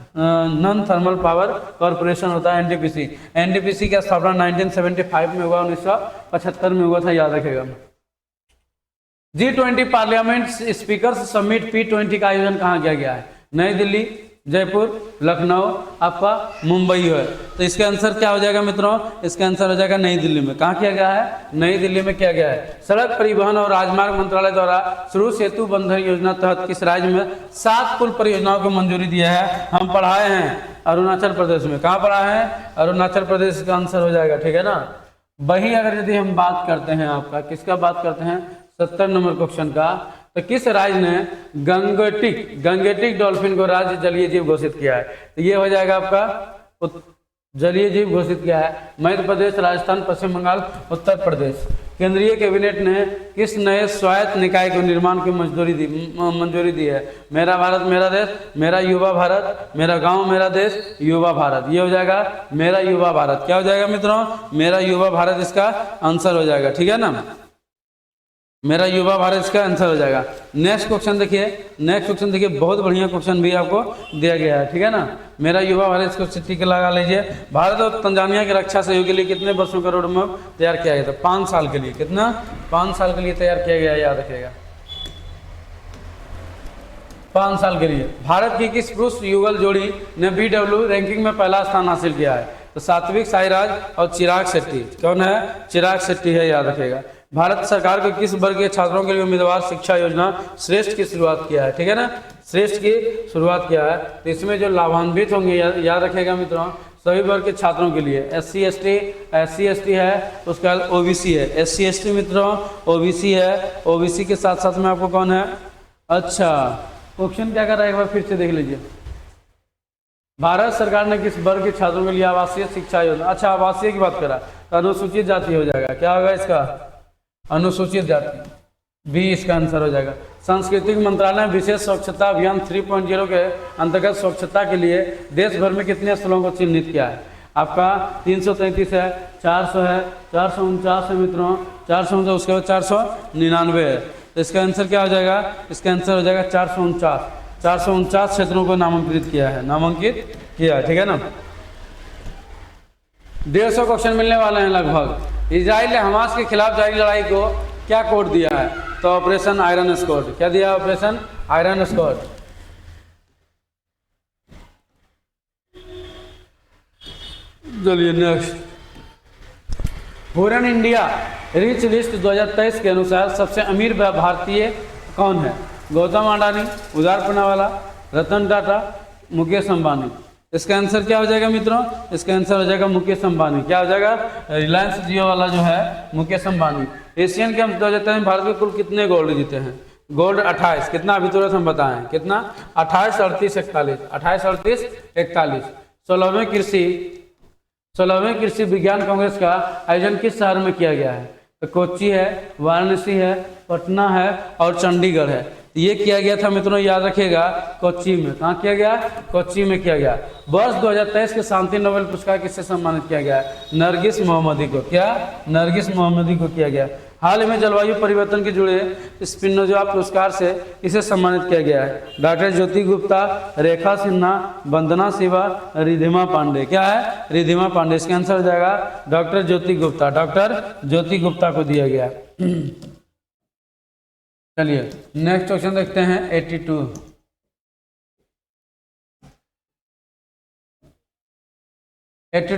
नॉन थर्मल पावर कॉर्पोरेशन होता है एनटीपीसी। एनटीपीसी की स्थापना 1975 में हुआ, 1975 में हुआ था, याद रखेगा। G20 parliament speakers summit P20 का आयोजन कहाँ किया गया है? नई दिल्ली, जयपुर, लखनऊ, आपका मुंबई है। तो इसका आंसर क्या हो जाएगा मित्रों? इसका आंसर हो जाएगा नई दिल्ली में। कहाँ किया गया है? नई दिल्ली में किया गया है। सड़क परिवहन और राजमार्ग मंत्रालय द्वारा शुरू सेतु बंधन योजना तहत किस राज्य में 7 पुल परियोजनाओं को मंजूरी दिया है? हम पढ़ाए हैं अरुणाचल प्रदेश में। कहाँ पढ़ाए हैं? अरुणाचल प्रदेश का आंसर हो जाएगा, ठीक है ना। वहीं अगर यदि हम बात करते हैं आपका, किसका बात करते हैं? 70 नंबर क्वेश्चन का, तो किस राज्य ने गंगेटिक डॉल्फिन को राज्य जलीय जीव घोषित किया है? तो ये हो जाएगा आपका जलीय जीव घोषित किया है मध्य प्रदेश, राजस्थान, पश्चिम बंगाल, उत्तर प्रदेश। केंद्रीय कैबिनेट ने किस नए स्वायत्त निकाय को निर्माण की मंजूरी दी है? मेरा भारत मेरा देश, मेरा युवा भारत, मेरा गांव मेरा देश, युवा भारत। ये हो जाएगा मेरा युवा भारत। क्या हो जाएगा मित्रों? मेरा युवा भारत इसका आंसर हो जाएगा, ठीक है ना। मेरा युवा भारत इसका आंसर हो जाएगा। नेक्स्ट क्वेश्चन देखिए, नेक्स्ट क्वेश्चन देखिए, बहुत बढ़िया क्वेश्चन भी आपको दिया गया है, ठीक है ना। मेरा युवा भारत इसको टिक लगा लीजिए। भारत और तंजानिया की रक्षा सहयोग के लिए कितने वर्षों का रोड मैप तैयार किया गया था? 5 साल के लिए। कितना? 5 साल के लिए तैयार किया गया, याद रखिएगा, 5 साल के लिए। भारत की किस पुरुष युगल जोड़ी ने BW रैंकिंग में पहला स्थान हासिल किया है? तो सात्विक साईराज और चिराग शेट्टी। कौन है? चिराग शेट्टी है, याद रखिएगा। भारत सरकार को किस वर्ग के छात्रों के लिए उम्मीदवार शिक्षा योजना श्रेष्ठ की शुरुआत किया है? ठीक है ना, श्रेष्ठ की शुरुआत किया है। तो इसमें जो लाभान्वित होंगे, याद रखेगा मित्रों, सभी वर्ग के छात्रों के लिए। SC ST है, उसका OBC है। SC ST मित्रों OBC है। OBC के साथ साथ में आपको कौन है? अच्छा, क्वेश्चन क्या कर रहा है एक बार फिर से देख लीजिए। भारत सरकार ने किस वर्ग के छात्रों के लिए आवासीय शिक्षा योजना, अच्छा आवासीय की बात करा, तो अनुसूचित जाति हो जाएगा। क्या होगा इसका? अनुसूचित जाति, भी इसका आंसर हो जाएगा। सांस्कृतिक मंत्रालय ने विशेष स्वच्छता अभियान 3.0 के अंतर्गत स्वच्छता के लिए देश भर में कितने स्थलों को चिन्हित किया है? आपका 333 है, 400 है, 449 है मित्रों, 449, उसके बाद 499 है। तो इसका आंसर क्या हो जाएगा? इसका आंसर हो जाएगा 449। 449 क्षेत्रों को नामांकित किया है, नामांकित किया है, ठीक है ना। 150 क्वेश्चन मिलने वाले हैं लगभग। इजराइल ने हमास के खिलाफ जारी लड़ाई को क्या कोड दिया है? तो ऑपरेशन आयरन स्क्वाड। क्या दिया? Operation iron squad. चलिए next, Forbes India rich list 2023 के अनुसार सबसे अमीर भारतीय कौन है? गौतम अडानी, उदार पूनावाला, रतन टाटा, मुकेश अंबानी। इसका आंसर क्या हो जाएगा मित्रों? इसका आंसर हो जाएगा मुकेश अंबानी। क्या हो जाएगा? रिलायंस जियो वाला जो है मुकेश अंबानी। एशियन गेम्स 2023 में भारत के कुल कितने गोल्ड जीते हैं? गोल्ड 28। कितना? अभी तुरंत हम बताएं कितना? 28, 38, 41। 28, 38, 41। 16वें कृषि विज्ञान कांग्रेस का आयोजन किस शहर में किया गया है? तो कोच्चि है, वाराणसी है, पटना है और चंडीगढ़ है। ये किया गया था मित्रों, याद रखिएगा, कोच्चि में। कहाँ किया गया? कोच्चि में किया गया। वर्ष 2023 के शांति नोबेल पुरस्कार किससे सम्मानित किया गया? नरगिस मोहम्मदी को। क्या? नरगिस मोहम्मदी को किया गया। हाल ही में जलवायु परिवर्तन के जुड़े स्पिनोजा पुरस्कार से इसे सम्मानित किया गया है? डॉक्टर ज्योति गुप्ता, रेखा सिन्हा, वंदना शिवा, रिधिमा पांडे। क्या है? रिधिमा पांडे। इसका आंसर हो जाएगा डॉक्टर ज्योति गुप्ता। डॉक्टर ज्योति गुप्ता को दिया गया। चलिए नेक्स्ट क्वेश्चन देखते हैं 82।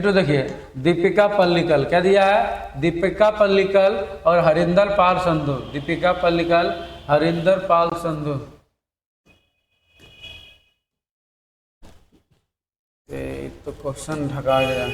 देखिए, दीपिका पल्लिकल। क्या दिया है? दीपिका पल्लिकल और हरिंदर पाल संधू। दीपिका पल्लिकल, हरिंदर पाल संधू। तो क्वेश्चन ढका गया।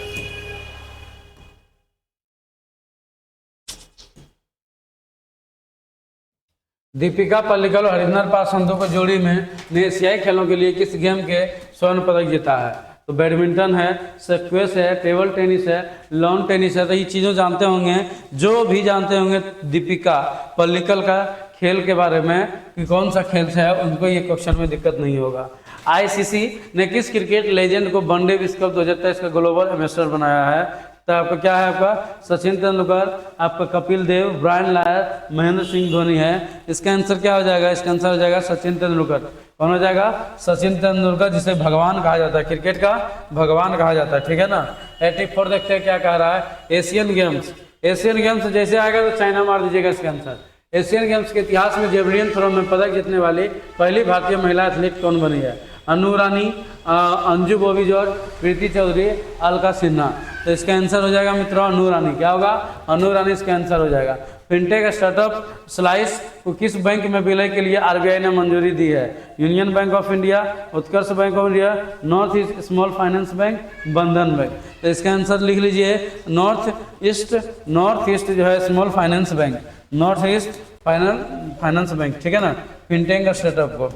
दीपिका पल्लिकल और हरिंदर पाल संधू को जोड़ी में ने एशियाई खेलों के लिए किस गेम के स्वर्ण पदक जीता है? तो बैडमिंटन है, स्क्वैश है, टेबल टेनिस है, लॉन टेनिस है। तो ये चीज़ों जानते होंगे, जो भी जानते होंगे दीपिका पल्लिकल का खेल के बारे में कि कौन सा खेल से है, उनको ये क्वेश्चन में दिक्कत नहीं होगा। ICC ने किस क्रिकेट लेजेंड को वनडे विश्व कप 2023 का ग्लोबल एम्बेसडर बनाया है? तो आपका क्या है? आपका सचिन तेंदुलकर, आपका कपिल देव, ब्रायन लायर, महेंद्र सिंह धोनी है। इसका आंसर क्या हो जाएगा? इसका आंसर हो जाएगा सचिन तेंदुलकर। कौन हो जाएगा? सचिन तेंदुलकर, जिसे भगवान कहा जाता है, क्रिकेट का भगवान कहा जाता है, ठीक है ना। 84 देखते हैं क्या कह रहा है। Asian games. एशियन गेम्स जैसे आएगा तो चाइना मार दीजिएगा इसका आंसर। एशियन गेम्स के इतिहास में जेवलिन थ्रो में पदक जीतने वाली पहली भारतीय महिला एथलीट कौन बनी है? अनु रानी, अंजू बॉबी जॉर्ज, प्रीति चौधरी, अलका सिन्हा। तो इसका आंसर हो जाएगा मित्रों अनु रानी। क्या होगा? अनु रानी इसका आंसर हो जाएगा। फिनटेक स्टार्टअप स्लाइस को किस बैंक में विलय के लिए RBI ने मंजूरी दी है? Union bank of India, Utkarsh bank of India, north east small finance bank, बंधन बैंक। तो इसका आंसर लिख लीजिए नॉर्थ ईस्ट जो है small finance bank, north east finance bank, ठीक है ना। फिनटेक स्टार्टअप को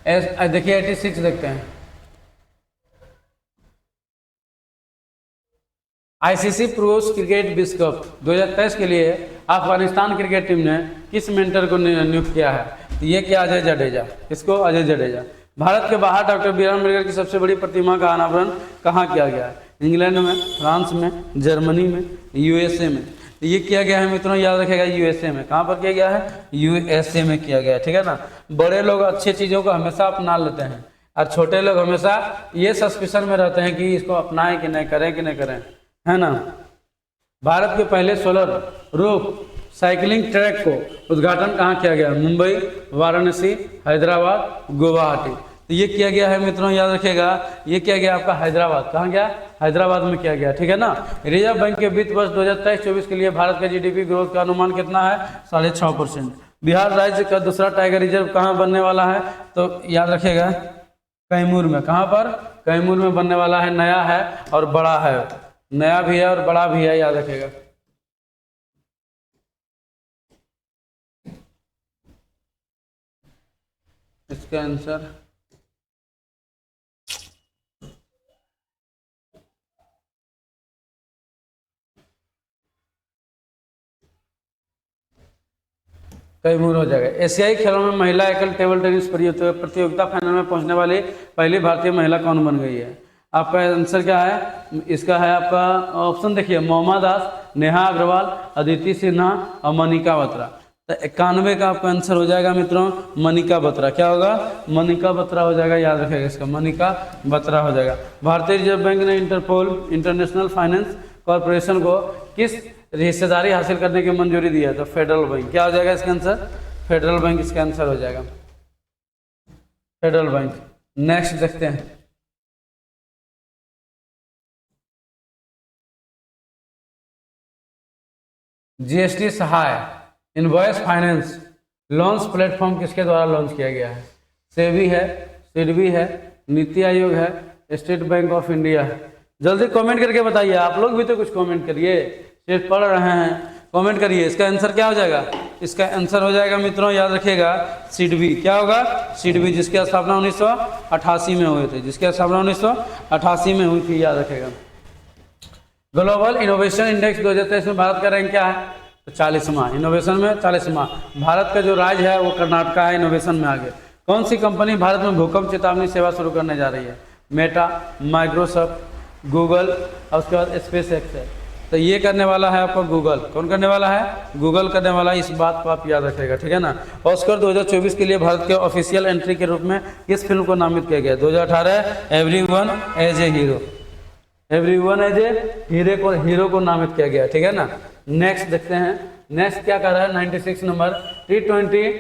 देखिए 86 देखते हैं। ICC पुरुष क्रिकेट विश्व कप 2023 के लिए अफगानिस्तान क्रिकेट टीम ने किस मेंटर को नियुक्त किया है? तो ये क्या? अजय जडेजा। किसको? अजय जडेजा। भारत के बाहर डॉक्टर बी आर अम्बेडकर की सबसे बड़ी प्रतिमा का अनावरण कहाँ किया गया है? इंग्लैंड में, फ्रांस में, जर्मनी में, USA में। तो ये किया गया है मित्रों, याद रखेगा यूएसए में। कहाँ पर किया गया है? यूएसए में किया गया है, ठीक है ना। बड़े लोग अच्छी चीज़ों को हमेशा अपना लेते हैं और छोटे लोग हमेशा ये सस्पिशन में रहते हैं कि इसको अपनाएं कि नहीं करें, कि नहीं करें, है ना। भारत के पहले सोलर रूफ साइकिलिंग ट्रैक को उद्घाटन कहाँ किया गया? मुंबई, वाराणसी, हैदराबाद, गुवाहाटी। तो ये किया गया है मित्रों, याद रखिएगा, ये किया गया आपका हैदराबाद। कहाँ गया? हैदराबाद में किया गया, ठीक है ना। रिजर्व बैंक के वित्त वर्ष 2023-24 के लिए भारत का जीडीपी ग्रोथ का अनुमान कितना है? 6.5%। बिहार राज्य का दूसरा टाइगर रिजर्व कहाँ बनने वाला है? तो याद रखिएगा कैमूर में। कहाँ पर? कैमूर में बनने वाला है। नया है और बड़ा है, नया भी है और बड़ा भी है, याद रखिएगा। इसका आंसर कैमूर हो जाएगा। एशियाई खेलों में महिला एकल टेबल टेनिस प्रतियोगिता फाइनल में पहुंचने वाली पहली भारतीय महिला कौन बन गई है? आपका आंसर क्या है? इसका है आपका ऑप्शन देखिए, मोमा दास, नेहा अग्रवाल, अदिति सिन्हा और मनिका बत्रा। तो 91 का आपका आंसर हो जाएगा मित्रों मनिका बत्रा। क्या होगा? मनिका बत्रा हो जाएगा, याद रखेगा इसका, मनिका बत्रा हो जाएगा। भारतीय रिजर्व बैंक ने इंटरपोल इंटरनेशनल फाइनेंस कॉरपोरेशन को किस हिस्सेदारी हासिल करने की मंजूरी दी है? तो फेडरल बैंक। क्या हो जाएगा इसका आंसर? फेडरल बैंक इसका आंसर हो जाएगा, फेडरल बैंक। नेक्स्ट देखते हैं, जीएसटी सहाय इनवॉइस फाइनेंस लॉन्च प्लेटफॉर्म किसके द्वारा लॉन्च किया गया है? सेबी है, सिडबी है, नीति आयोग है, स्टेट बैंक ऑफ इंडिया है। जल्दी कमेंट करके बताइए, आप लोग भी तो कुछ कमेंट करिए, सिर्फ पढ़ रहे हैं, कमेंट करिए। इसका आंसर क्या हो जाएगा? इसका आंसर हो जाएगा मित्रों, याद रखिएगा सिडबी। क्या होगा? सिडबी, जिसकी स्थापना 1988 में हुए थे, जिसकी स्थापना 1988 में हुई थी, याद रखेगा। ग्लोबल इनोवेशन इंडेक्स 2023 में भारत का रैंक क्या है? तो 40वां, इनोवेशन में 40वां। भारत का जो राज्य है वो कर्नाटक है इनोवेशन में आगे। कौन सी कंपनी भारत में भूकंप चेतावनी सेवा शुरू करने जा रही है? मेटा, माइक्रोसॉफ्ट, गूगल और उसके बाद स्पेस एक्स है। तो ये करने वाला है आपका गूगल। कौन करने वाला है? गूगल करने वाला है, इस बात को आप याद रखिएगा, ठीक है ना। ऑस्कर 2024 के लिए भारत के ऑफिशियल एंट्री के रूप में किस फिल्म को नामित किया गया? 2018 everyone as a hero, everyone as a hero को नामित किया गया, ठीक है ना। नेक्स्ट देखते हैं, नेक्स्ट क्या कर रहा है? 96 नंबर टी20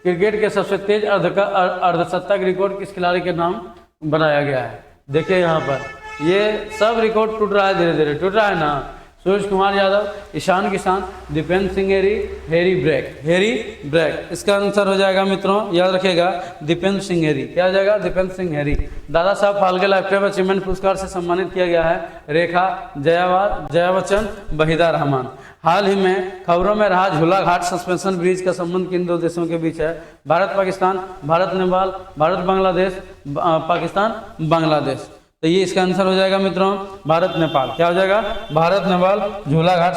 क्रिकेट के सबसे तेज अर्धशतक रिकॉर्ड किस खिलाड़ी के नाम बनाया गया है? देखिए यहाँ पर ये सब रिकॉर्ड टूट रहा है, धीरे धीरे टूट रहा है ना। सूरज कुमार यादव, ईशान किसान, दीपेंद्र सिंह हैरी ब्रैक। इसका आंसर हो जाएगा मित्रों, याद रखिएगा दीपेंद्र सिंह हैरी। क्या हो जाएगा? Dipendra Singh Harry. Dada Saheb Phalke lifetime achievement पुरस्कार से सम्मानित किया गया है रेखा, जया बच्चन, वहीदा रहमान। हाल ही में खबरों में रहा झूला घाट सस्पेंशन ब्रिज का संबंध किन दो देशों के बीच है? भारत पाकिस्तान, भारत नेपाल, भारत बांग्लादेश, पाकिस्तान बांग्लादेश। तो ये इसका आंसर हो जाएगा मित्रों भारत नेपाल। क्या हो जाएगा? भारत नेपाल झूला घाट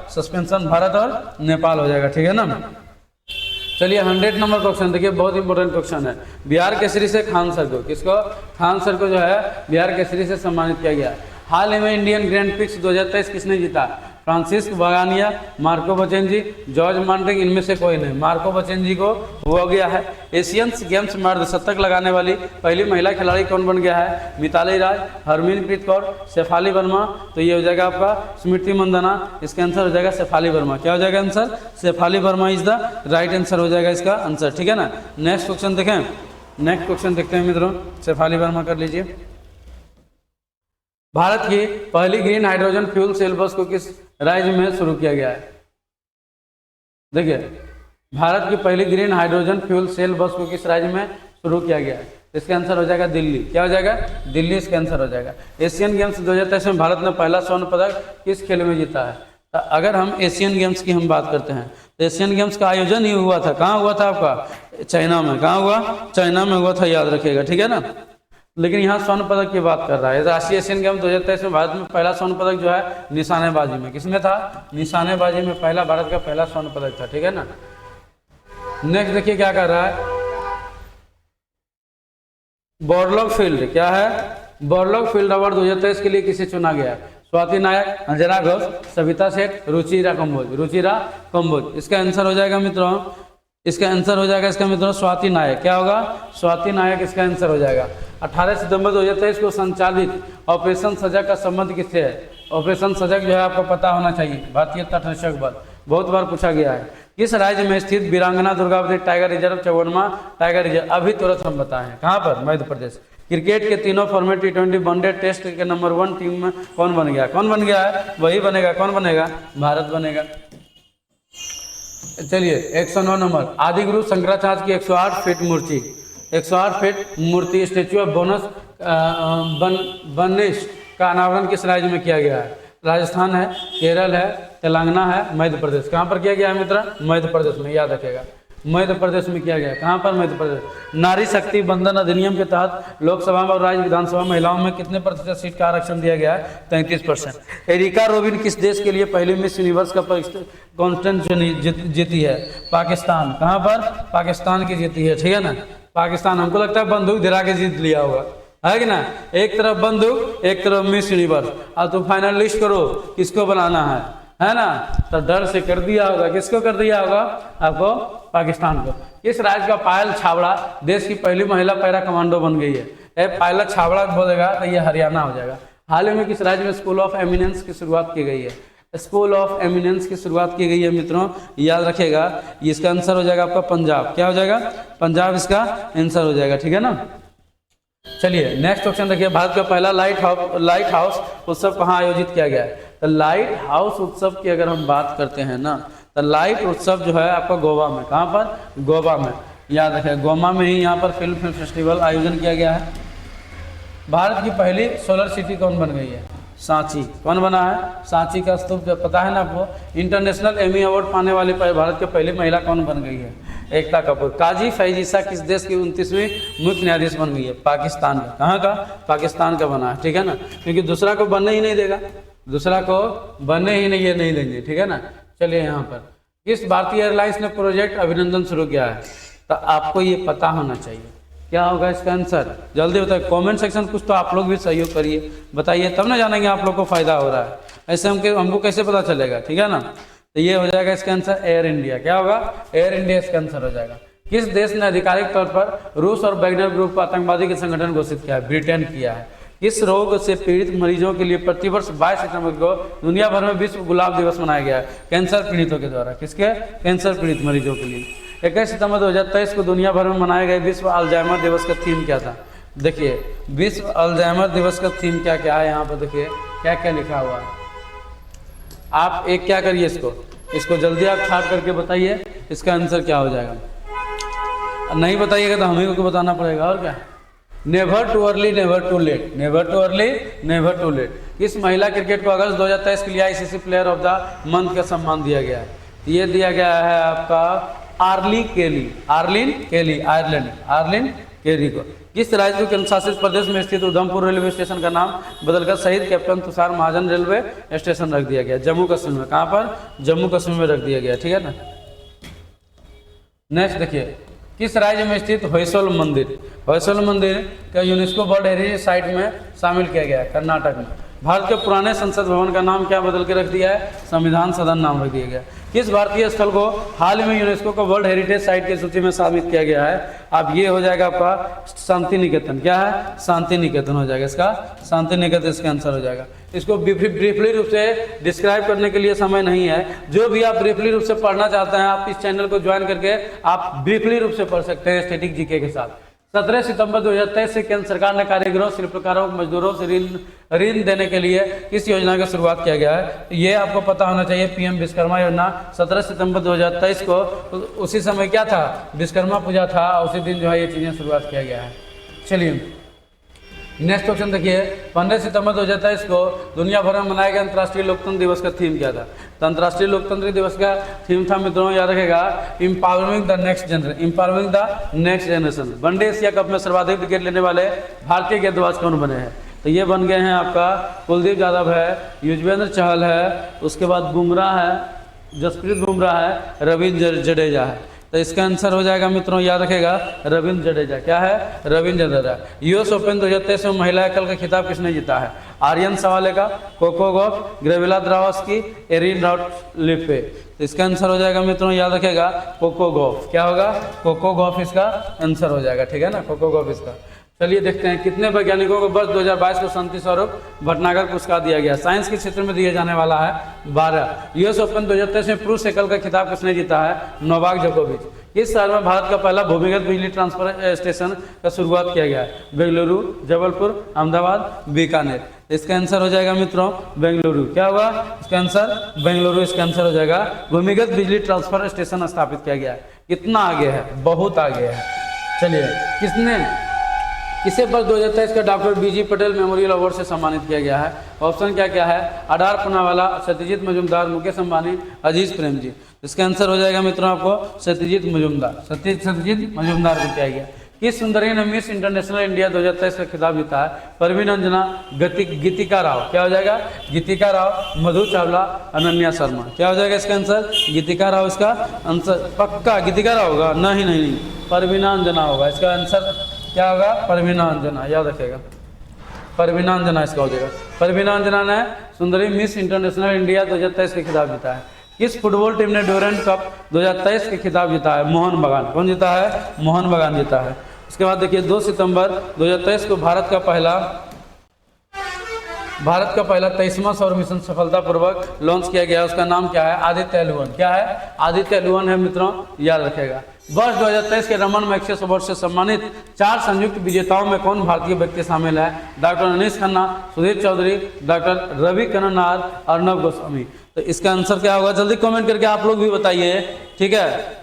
सस्पेंशन भारत और नेपाल हो जाएगा, ठीक है ना। चलिए 100 नंबर क्वेश्चन देखिए, बहुत इंपॉर्टेंट क्वेश्चन है। बिहार केसरी से खान सर को, किसको? खान सर को जो है बिहार केसरी से सम्मानित किया गया। हाल ही में इंडियन ग्रैंड प्रिक्स 2023 किसने जीता? फ्रांसिस्क बगानिया, मार्को बचेंजी, जॉर्ज मार्टिन, इनमें से कोई नहीं। मार्को बचेंजी को हो गया है। एशियन गेम्स में अर्धशतक लगाने वाली पहली महिला खिलाड़ी कौन बन गया है? मिताली राज, हरमनप्रीत कौर, शेफाली वर्मा। तो ये हो जाएगा आपका स्मृति मंदाना। इसका आंसर हो जाएगा शेफाली वर्मा। क्या हो जाएगा answer? Shafali Verma is the right answer हो जाएगा इसका आंसर, ठीक है ना। नेक्स्ट क्वेश्चन देखें, नेक्स्ट क्वेश्चन देखते हैं मित्रों, शेफाली वर्मा कर लीजिए। भारत की पहली ग्रीन हाइड्रोजन फ्यूल सेल बस को किस राज्य में शुरू किया गया है? देखिए, भारत की पहली ग्रीन हाइड्रोजन फ्यूल सेल बस को किस राज्य में शुरू किया गया है? इसका आंसर हो जाएगा दिल्ली। क्या हो जाएगा? दिल्ली इसका आंसर हो जाएगा। एशियन गेम्स 2023 में भारत ने पहला स्वर्ण पदक किस खेल में जीता है? तो अगर हम एशियन गेम्स की हम बात करते हैं तो एशियन गेम्स का आयोजन ही हुआ था, कहाँ हुआ था आपका? चाइना में। कहाँ हुआ? चाइना में हुआ था, याद रखिएगा, ठीक है ना। लेकिन यहाँ स्वर्ण पदक की बात कर रहा है। राष्ट्रीय एशियन गेम 2023 में भारत में पहला स्वर्ण पदक जो है निशानेबाजी में, किसमें था? निशानेबाजी में पहला, भारत का पहला स्वर्ण पदक था, ठीक है ना। नेक्स्ट देखिए क्या कर रहा है, बोरलॉग फील्ड। क्या है? बोरलॉग फील्ड अवार्ड 2023 के लिए किसे चुना गया? स्वाति नायक, अंजना घोष, सविता सेठ, रुचिरा कंबोज, रुचिरा कंबोज। इसका आंसर हो जाएगा मित्रों, इसका आंसर हो जाएगा इसका मित्रों स्वाति नायक। क्या होगा? स्वाति नायक इसका आंसर हो जाएगा। 18 सितंबर 2023 को संचालित ऑपरेशन सजग का संबंध किससे है? ऑपरेशन सजग जो है आपको पता होना चाहिए, भारतीय तटरक्षक बल, बहुत बार पूछा गया है। किस राज्य में स्थित वीरांगना दुर्गावती टाइगर रिजर्व 54वां टाइगर रिजर्व? अभी तुरंत हम बताएं, कहाँ पर? मध्य प्रदेश। क्रिकेट के तीनों फॉर्मेट T20 वनडे टेस्ट के नंबर 1 टीम में कौन बन गया? कौन बन गया है? वही बनेगा। कौन बनेगा? भारत बनेगा। चलिए 109 नंबर, आदिगुरु शंकराचार्य की 108 फीट मूर्ति, 108 फीट मूर्ति स्टेच्यू ऑफ बोनस बनिश का अनावरण किस राज्य में किया गया है? राजस्थान है, केरल है, तेलंगाना है, मध्य प्रदेश। कहाँ पर किया गया है मित्र? मध्य प्रदेश में, याद रखेगा, मध्य प्रदेश में किया गया। कहाँ पर? मध्य प्रदेश। नारी शक्ति बंधन अधिनियम के तहत लोकसभा और राज्य विधानसभा महिलाओं में कितने प्रतिशत सीट का आरक्षण दिया गया है? 33%। एरिका रोबिन किस देश के लिए पहली मिस यूनिवर्स का कॉन्टेस्ट जीती है? पाकिस्तान। कहाँ पर? पाकिस्तान की जीती है, ठीक है ना। पाकिस्तान, हमको लगता है बंदूक गिरा के जीत लिया होगा, है कि ना। एक तरफ बंदूक, एक तरफ मिस यूनिवर्स। अब तो फाइनल लिस्ट करो किसको बनाना है ना। तो डर से कर दिया होगा, किसको कर दिया होगा? आपको पाकिस्तान को। किस राज्य का पायल छाबड़ा देश की पहली महिला पैरा कमांडो बन गई है? पायल छाबड़ा बोलेगा तो ये हरियाणा हो जाएगा। हाल ही में किस राज्य में स्कूल ऑफ एमिनेंस की शुरुआत की गई है? स्कूल ऑफ एमिनेंस की शुरुआत की गई है मित्रों, याद रखेगा। इसका आंसर हो जाएगा आपका पंजाब। क्या हो जाएगा? पंजाब इसका आंसर हो जाएगा, ठीक है ना। चलिए नेक्स्ट क्वेश्चन देखिए, भारत का पहला लाइट हाउस उत्सव कहाँ आयोजित किया गया है? तो लाइट हाउस उत्सव की अगर हम बात करते हैं ना, तो लाइट उत्सव जो है आपका गोवा में। कहाँ पर? गोवा में, याद रखें, गोवा में ही यहाँ पर फिल्म फेस्टिवल आयोजन किया गया है। भारत की पहली सोलर सिटी कौन बन गई है? सांची। कौन बना है? सांची का स्तूप, पता है ना आपको। इंटरनेशनल एमी अवार्ड पाने वाली भारत की पहली महिला कौन बन गई है? एकता कपूर। काजी फैजीसा किस देश की 29वीं मुख्य न्यायाधीश बन गई है? पाकिस्तान का। कहाँ का? पाकिस्तान का बना है, ठीक है ना, क्योंकि दूसरा को बनने ही नहीं देगा, दूसरा को बनने ही नहीं, ये नहीं देंगे, ठीक है ना। चलिए यहाँ पर किस भारतीय एयरलाइंस ने प्रोजेक्ट अभिनंदन शुरू किया है? तो आपको ये पता होना चाहिए। क्या होगा इसका आंसर? जल्दी बताइए, कमेंट सेक्शन कुछ तो आप लोग भी सहयोग करिए, बताइए, तब ना जानेंगे आप लोग को फायदा हो रहा है। ऐसे हमको कैसे पता चलेगा, ठीक है ना। तो ये हो जाएगा इसका आंसर एयर इंडिया। क्या होगा? एयर इंडिया इसका आंसर हो जाएगा। किस देश ने आधिकारिक तौर पर रूस और वैगनर ग्रुप को आतंकवादी के संगठन घोषित किया है? ब्रिटेन किया है। किस रोग से पीड़ित मरीजों के लिए प्रतिवर्ष 22 सितंबर को दुनिया भर में विश्व गुलाब दिवस मनाया गया है? कैंसर पीड़ितों के द्वारा। किसके? कैंसर पीड़ित मरीजों के लिए। 21 सितंबर 2023 को दुनिया भर में मनाए गए विश्व अल्जाइमर दिवस का थीम क्या था? देखिए विश्व अल्जाइमर दिवस का थीम क्या क्या है, यहाँ पर देखिए क्या क्या लिखा हुआ है। आप एक क्या करिए, इसको जल्दी आप छाट करके बताइए इसका आंसर क्या हो जाएगा। नहीं बताइएगा तो हमें को बताना पड़ेगा, और क्या। Never too early never too late, never too early never too late. इस महिला क्रिकेट को अगस्त 2023 के लिए ICC player of the month का सम्मान दिया गया है। ये दिया गया है आपका आर्लिन केली को। किस राज्य के केंद्र शासित प्रदेश में स्थित उधमपुर रेलवे स्टेशन का नाम बदलकर शहीद कैप्टन तुषार महाजन रेलवे स्टेशन रख दिया गया? जम्मू कश्मीर में। कहाँ पर? जम्मू कश्मीर में रख दिया गया, ठीक है ना। नेक्स्ट देखिए, किस राज्य में स्थित होयसोल मंदिर का यूनेस्को वर्ल्ड हेरिटेज साइट में शामिल किया गया है? कर्नाटक में। भारत के पुराने संसद भवन का नाम क्या बदल के रख दिया है? संविधान सदन नाम रख दिया गया। किस भारतीय स्थल को हाल में यूनेस्को को वर्ल्ड हेरिटेज साइट की सूची में शामिल किया गया है? अब ये हो जाएगा आपका शांति निकेतन। क्या है? शांति निकेतन हो जाएगा इसका, शांति निकेतन इसका आंसर हो जाएगा। इसको ब्रीफली रूप से डिस्क्राइब करने के लिए समय नहीं है, जो भी आप ब्रीफली रूप से पढ़ना चाहते हैं आप इस चैनल को ज्वाइन करके आप ब्रीफली रूप से पढ़ सकते हैं स्टैटिक जीके के साथ। 17 सितंबर 2023 से केंद्र सरकार ने कारीगरों, शिल्पकारों, मजदूरों से ऋण देने के लिए किस योजना की शुरुआत किया गया है? ये आपको पता होना चाहिए, पीएम विश्वकर्मा योजना। 17 सितंबर 2023 को उसी समय क्या था? विश्वकर्मा पूजा था, उसी दिन जो है ये चीज़ें शुरुआत किया गया है। चलिए नेक्स्ट क्वेश्चन देखिए, 15 सितंबर 2023 को दुनिया भर में मनाए गए अंतर्राष्ट्रीय लोकतंत्र दिवस का थीम क्या था? तो अंतर्राष्ट्रीय लोकतंत्र दिवस का थीम था मित्रों, याद रखेगा, empowering the next generation. One day Asia cup में सर्वाधिक विकेट लेने वाले भारतीय गेंदबाज कौन बने हैं? तो ये बन गए हैं आपका कुलदीप यादव है, युजवेंद्र चहल है, उसके बाद बुमराह है, जसप्रीत बुमराह है, रविंद्र जडेजा है। तो इसका आंसर हो जाएगा मित्रों, याद रखेगा, रविंद्र जडेजा। क्या है? रविंद्र जडेजा। यूएस ओपन 2023 में महिला एकल का खिताब किसने जीता है? Aryna Sabalenka, Coco Gauff, Gabriela Dabrowski, Erin Routliffe. तो इसका आंसर हो जाएगा मित्रों, याद रखेगा, कोको गॉफ। क्या होगा? कोको गॉफ इसका आंसर हो जाएगा। ठीक है ना, कोको गॉफ इसका। चलिए देखते हैं कितने वैज्ञानिकों को वर्ष 2022 को शांति स्वरूप भटनागर पुरस्कार दिया गया। साइंस के क्षेत्र में दिए जाने वाला है 12। यूएस ओपन 2023 में पुरुष एकल का खिताब किसने जीता है? नोवाक जोकोविच। किस शहर में भारत का पहला भूमिगत बिजली ट्रांसफर स्टेशन का शुरुआत किया गया है? बेंगलुरु, जबलपुर, अहमदाबाद, बीकानेर। इसका आंसर हो जाएगा मित्रों, बेंगलुरु। क्या होगा इसका आंसर? बेंगलुरु इसका आंसर हो जाएगा। भूमिगत बिजली ट्रांसफर स्टेशन स्थापित किया गया है। कितना आगे है? बहुत आगे है। चलिए, किसे वर्ष 2023 का डॉक्टर बीजी पटेल मेमोरियल अवार्ड से सम्मानित किया गया है? ऑप्शन क्या क्या है? अडार पूनावाला, सत्यजीत मजूमदार, मुकेश अंबानी, अजीज प्रेमजी। इसका आंसर हो जाएगा मित्रों आपको सत्यजीत मजूमदार। सत्यजीत मजूमदार को किया गया। किस सुंदरी ने मिस इंटरनेशनल इंडिया 2023 का खिताब जीता है? परवीन अंजना, गीतिका राव। क्या हो जाएगा? गीतिका राव, मधु चावला, अनन्या शर्मा। क्या हो जाएगा इसका आंसर? गीतिका राव इसका आंसर। पक्का गीतिका राव होगा? नहीं, परवीना अंजना होगा इसका आंसर। क्या होगा? परवीना अंजना, याद रखेगा, परवीना अंजना इसका हो जाएगा। परवीना अंजना ने सुंदरी मिस इंटरनेशनल इंडिया 2023 का खिताब जीता है। किस फुटबॉल टीम ने ड्यूरेंट कप 2023 का खिताब जीता है? मोहन बगान। कौन जीता है? मोहन बगान जीता है। उसके बाद देखिए 2 सितंबर 2023 को भारत का पहला 23वां सौर मिशन सफलतापूर्वक लॉन्च किया गया। उसका नाम क्या है? आदित्य L1। क्या है? आदित्य L1 है मित्रों, याद रखेगा। वर्ष 2023 के रमन मैग्सेसे अवार्ड से सम्मानित 4 संयुक्त विजेताओं में कौन भारतीय व्यक्ति शामिल है? Doctor Anees Khanna, Sudhir Chaudhary, doctor Ravi Kannan, Arnab Goswami. तो इसका आंसर क्या होगा? जल्दी कमेंट करके आप लोग भी बताइए। ठीक है,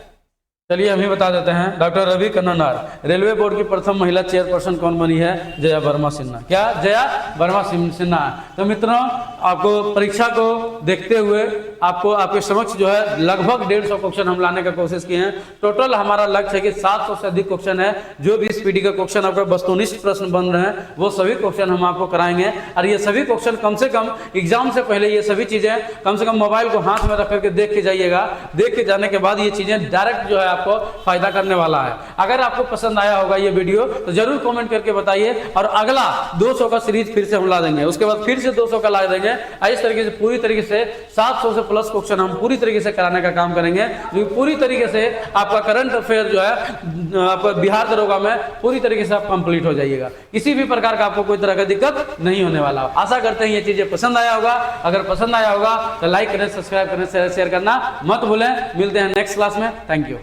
चलिए हम ही बता देते हैं। डॉक्टर रवि कन्ननार। रेलवे बोर्ड की प्रथम महिला चेयरपर्सन कौन बनी है? जया वर्मा सिन्हा। क्या? जया वर्मा सिन्हा। तो मित्रों, आपको परीक्षा को देखते हुए आपको आपके समक्ष जो है लगभग 150 क्वेश्चन हम लाने का कोशिश किए हैं। टोटल हमारा लक्ष्य है कि 700 से अधिक क्वेश्चन है। जो भी इस पीडी का क्वेश्चन आपका वस्तुनिष्ठ प्रश्न बन रहे हैं वो सभी क्वेश्चन हम आपको कराएंगे। और ये सभी क्वेश्चन कम से कम एग्जाम से पहले ये सभी चीजें कम से कम मोबाइल को हाथ में रख करके देख के जाइएगा। देख के जाने के बाद ये चीजें डायरेक्ट जो है आपको फायदा करने वाला है। अगर आपको पसंद आया होगा ये वीडियो तो जरूर कमेंट करके बताइए। और अगला 200 का सीरीज फिर से हम ला देंगे, उसके बाद फिर से 200 का ला देंगे। इस तरीके से पूरी तरीके से 700 से प्लस क्वेश्चन हम पूरी तरीके से कराने का काम करेंगे, जो पूरी तरीके से आपका करंट अफेयर जो है आपका बिहार दरोगा में पूरी तरीके से आप कंप्लीट हो जाइएगा। किसी भी प्रकार का आपको कोई तरह का दिक्कत नहीं होने वाला। आशा करते हैं ये चीजें पसंद आया होगा। अगर पसंद आया होगा तो लाइक करें, सब्सक्राइब करें, शेयर करना मत भूलें। मिलते हैं नेक्स्ट क्लास में। Thank you.